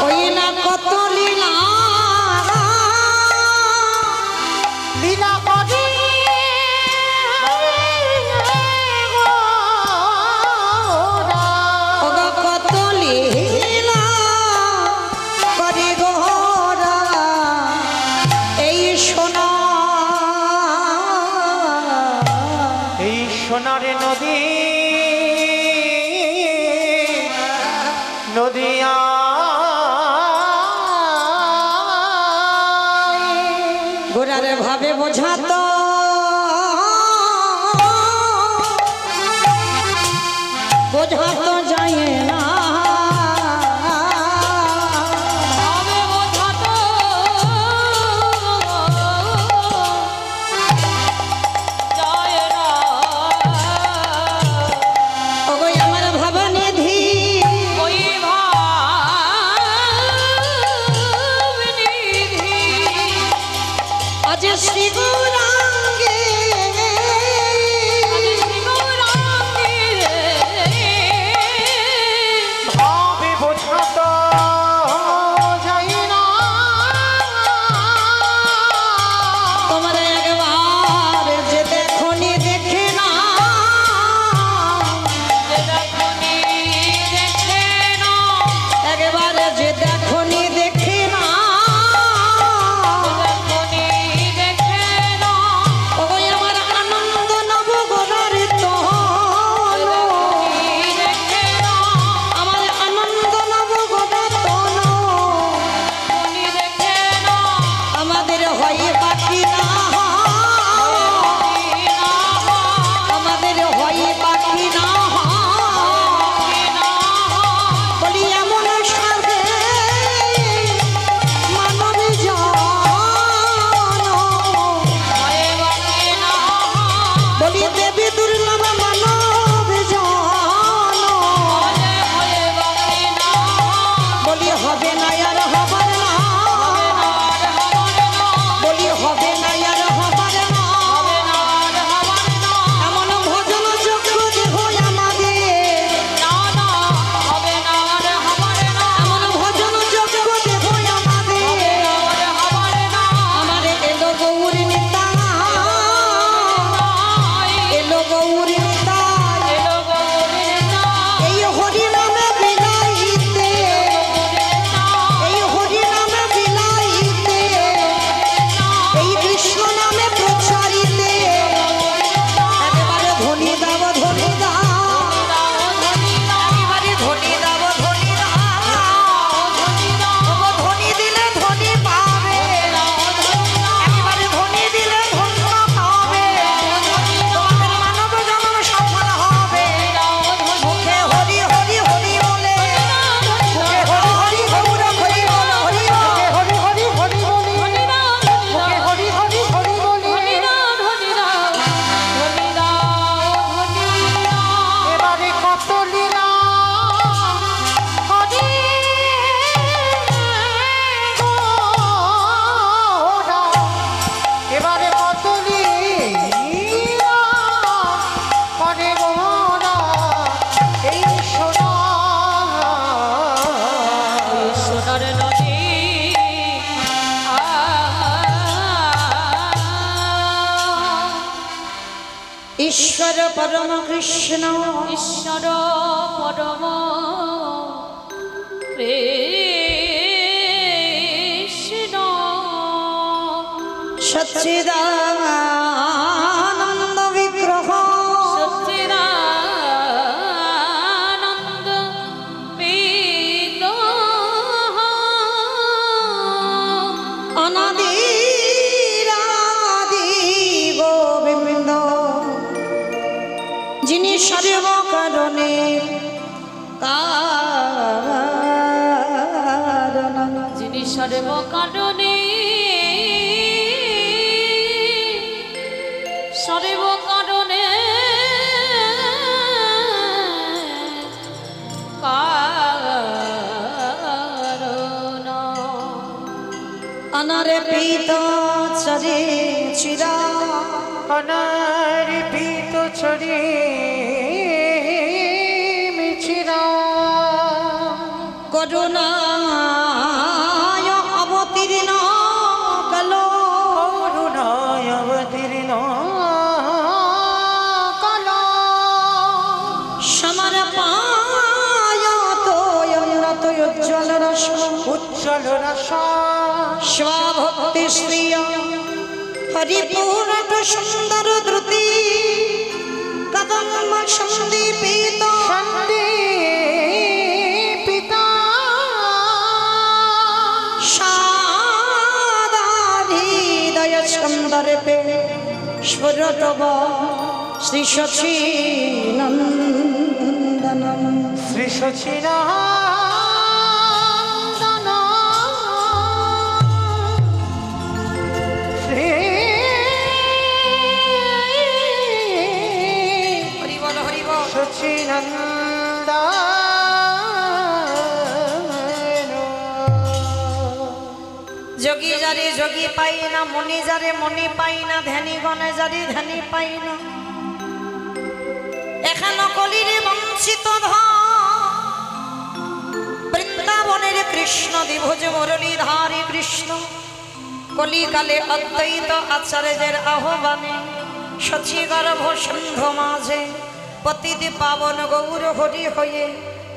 ওই না কত লীলা লীলা করি ওগো কত লীলা করে গোরা এই সোনা এই সোনার নদিয়া গোরার ভাবে বোঝাতো বোঝাতো যায় না ভাবে বোঝাতো যায় না। ওগো আমার ভাবনিধি ওই ভাবনিধি আজ শ্রী গৌরাঙ্গে আজ শ্রী গৌরাঙ্গের ভাবে বোঝাতো যাই না তোমার একবার যে দেখনি দেখে না দেখনি দেখে না একবার যে দেখনি দেখে না দেখনি দেখে না ওগো আমার আনন্দ নব গোরার তহন দেখে না আমার আনন্দ নব গোরা তহন উনি দেখে না আমাদের হয় বাকি না আমাদের হয় বাকি না বলি এমন সাধে মানব জন বলি দেবী দুর্লভ মানব জন বলি হবে না আর হবার না বলি হবে না আর হবার না এমন ভজন যোগ্য দেহ আমাদের এমন ভজন যোগ্য দেহ আমাদের আমার এলো গৌর নিতা এলো গৌর নিতা এই হরি নামে বিলাইতে এই হরি নামে বিলাইতে এই কৃষ্ণ নামে প্রচারিতে একেবারে ধনী দাও ধনী দাও একেবারে ধনী দাও ধনী দাও ধনী দিলে ধনী পাবে একেবারে ধনী দিলে ধন্য পাবে তোমাদের মানব জন্ম ঈশ্বর পরম কৃষ্ণ ঈশ্বর পরম কৃষ্ণ সচ্চিদানন্দ বিগ্রহ সচ্চিদানন্দ বিগ্রহ অনাদিরাদি গোবিন্দ যিনি সর্ব কারণে কারণ যিনি সর্ব কারণে সর্ব কারণে কারণ অনারে পিত চরে চিরা অনারিপিত ছড়ি মিছিরা করুণায় অবতীর্ণ কালো করুণায় অবতীর্ণ কাল সমর্পায় তোয়নত উজ্জ্বল রস উজ্জ্বল রস স্বভক্তি শ্রিয় হরিপূর্ণ সুন্দর দ্রুতি কদম সন্দীপিত সন্দীপিতা সাদাহৃদয় সুন্দরপে স্ফুরতব শ্রী সচী নন্দনম শ্রী সচিনা হরি বল হরি বল সচিনন্দ যোগী যারে যোগী পাই না মনি যারে মনি পাই না ধ্যানী গণে যারে ধ্যানী পাই না এখানে কলিরে বঞ্চিত বৃন্দাবনের কৃষ্ণ দ্বিভুজ মুরলীধারী কৃষ্ণ কলিকালে অদ্বৈত আচার্যের আহ্বানে সচি গর্ভ সিন্ধু মাঝে পতিত পাবন গৌর হরি হয়ে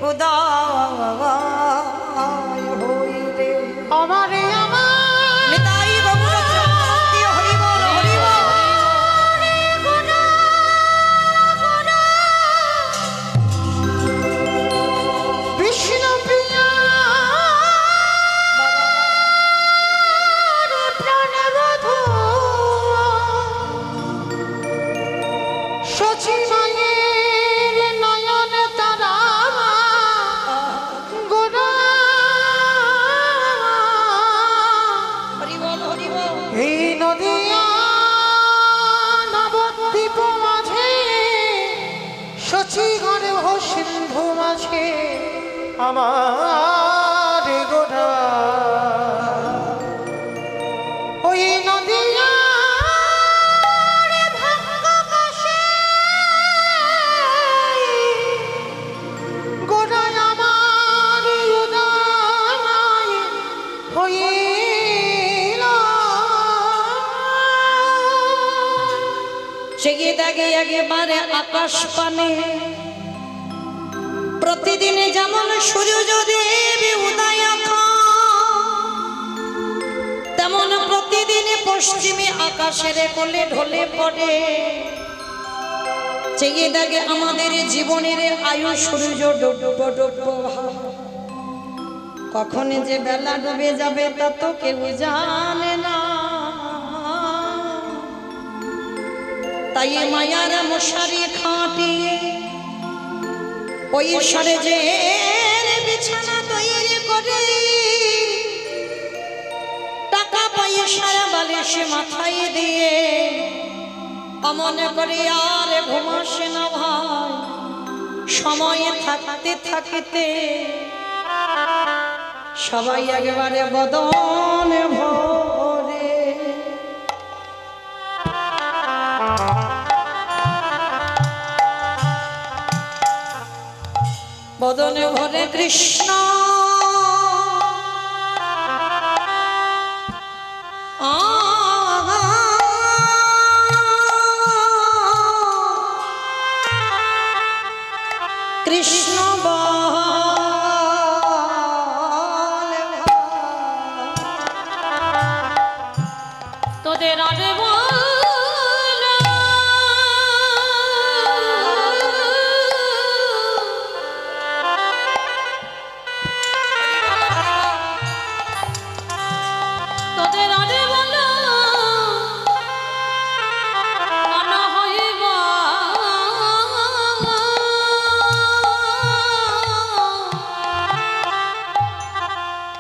উদয় হইলে আমারে আমার নিতাই গৌর চরণারতি হরি বল হরি বল বিষ্ণু প্রিয়া প্রাণবধূ সচি মায়ের নয়ন তারা গোরা হরি বল হরি বল এই নদিয়া নবদ্বীপ মাঝে সচি ঘরে সিন্ধু মাঝে আমার গোড়া ওই নদিয়া গোড়ায় আমার উদয় হইল সেগে দাগে একেবারে আকাশ পানে প্রতিদিন যেমন সূর্য দেব উদয় তেমন প্রতিদিন পশ্চিমে আকাশের কোলে ঢলে পড়ে চেয়ে দাগে আমাদের জীবনের আয়ু সূর্য ডুব ডুব কখন যে বেলা ডুবে যাবে তা তো কেউ জানে না তাই মায়ার মশারি খাটিয়ে ওই সরে যে বিছানা তৈরি করে টাকা পয়সার বালিশে মাথায় দিয়ে অমন করে আর ঘুমাসে না ভাই সময়ে থাকতে থাকিতে সবাই একেবারে বদন ভরে বদনে ভরে কৃষ্ণ কৃষ্ণ বলে তোদের আরে বল তোদের আরে বল নানা হইব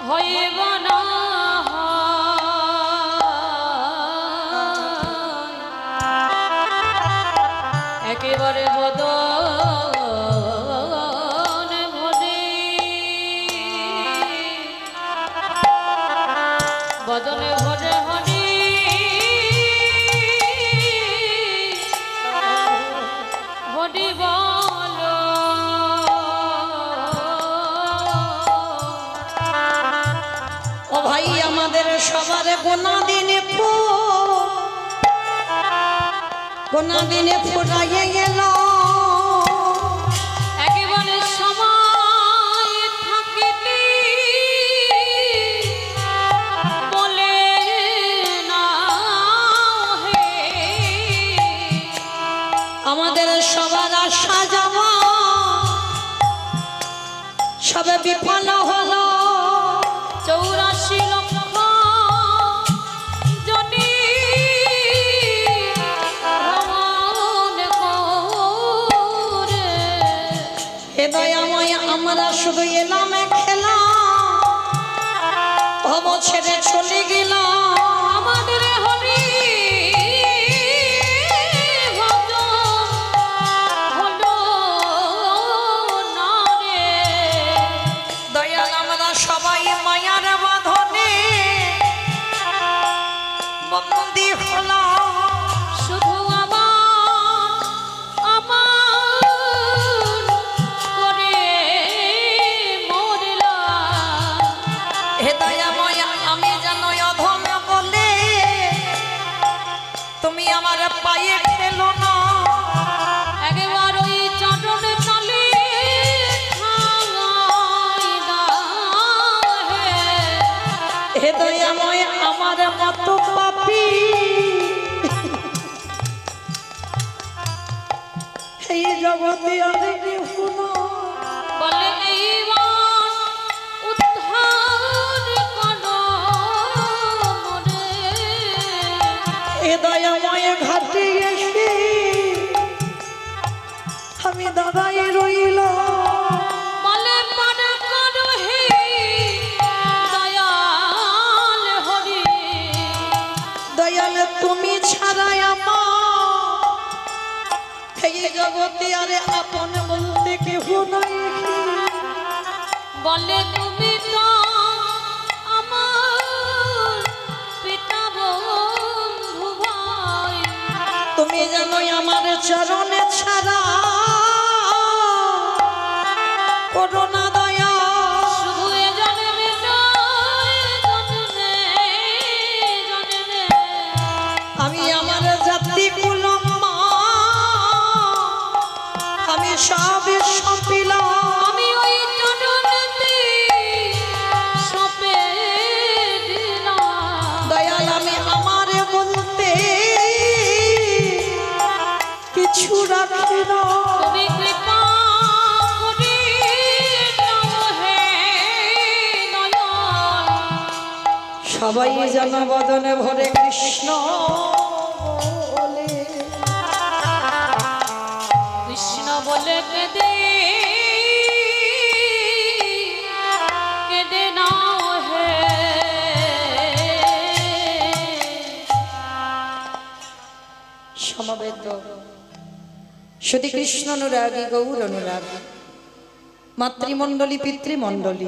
হইব না একেবারে বদন ভরে বদনে ভরে হরি হরি বল ও ভাই আমাদের সবার গোনা দিনে ফুরাইয়ে গেল একেবারে সময় থাকিতে বলে না হে আমাদের সবার আশা যাওয়া সবে বিফল হলো 84 লক্ষ জনি ভ্রমণ করে হে দয়াময় আমরা শুধু এলাম খেলা ভব ছেড়ে চলে গেলাম আমাদের হরি ভজন হলো না রে দয়াল আমরা সবাই মায়ার বাঁধনে বন্দী হলাম শুধু আমার করে মরলাম হে দয়াময় আমি যেন অধম বলে তুমি আমার পায়ে খেলো না একবার ওই চটন তলে ঠাঙাই দাও হে হে দয়াময় আমার মতো পাপী এই জগতে আর কেহ নাই। বলে এইবার উদ্ধার করো মোরে এ দয়াময় ঘাটে এসে আমি দাদাই রইল বলে পার করো হে দয়াল হরি দয়াল তুমি ছাড়াই আমার এই জগতে আরে আপন বলতে কেহ নাই বলে তুমি তো আমার পিতা বন্ধু ভাই তুমি জানোই আমার চরণে ছাড়া করোনা দয়া শুধু এ জন্মে নয়, জন্মে জন্মে আমি আমার জাতি কুলম্মা আমি সব সপিলাম আমি ওই চরণেতে সপে দিলাম দয়াল আমি আমার বলতে কিছু রাখি না তুমি কৃপা করে নাও হে দয়াল সবাই যেন বদনে ভরে কৃষ্ণ বলে কৃষ্ণ বলে কেঁদে কেঁদে নাও হে সমবেত শুধু কৃষ্ণ অনুরাগী গৌর অনুরাগী মাতৃমণ্ডলী পিতৃমণ্ডলী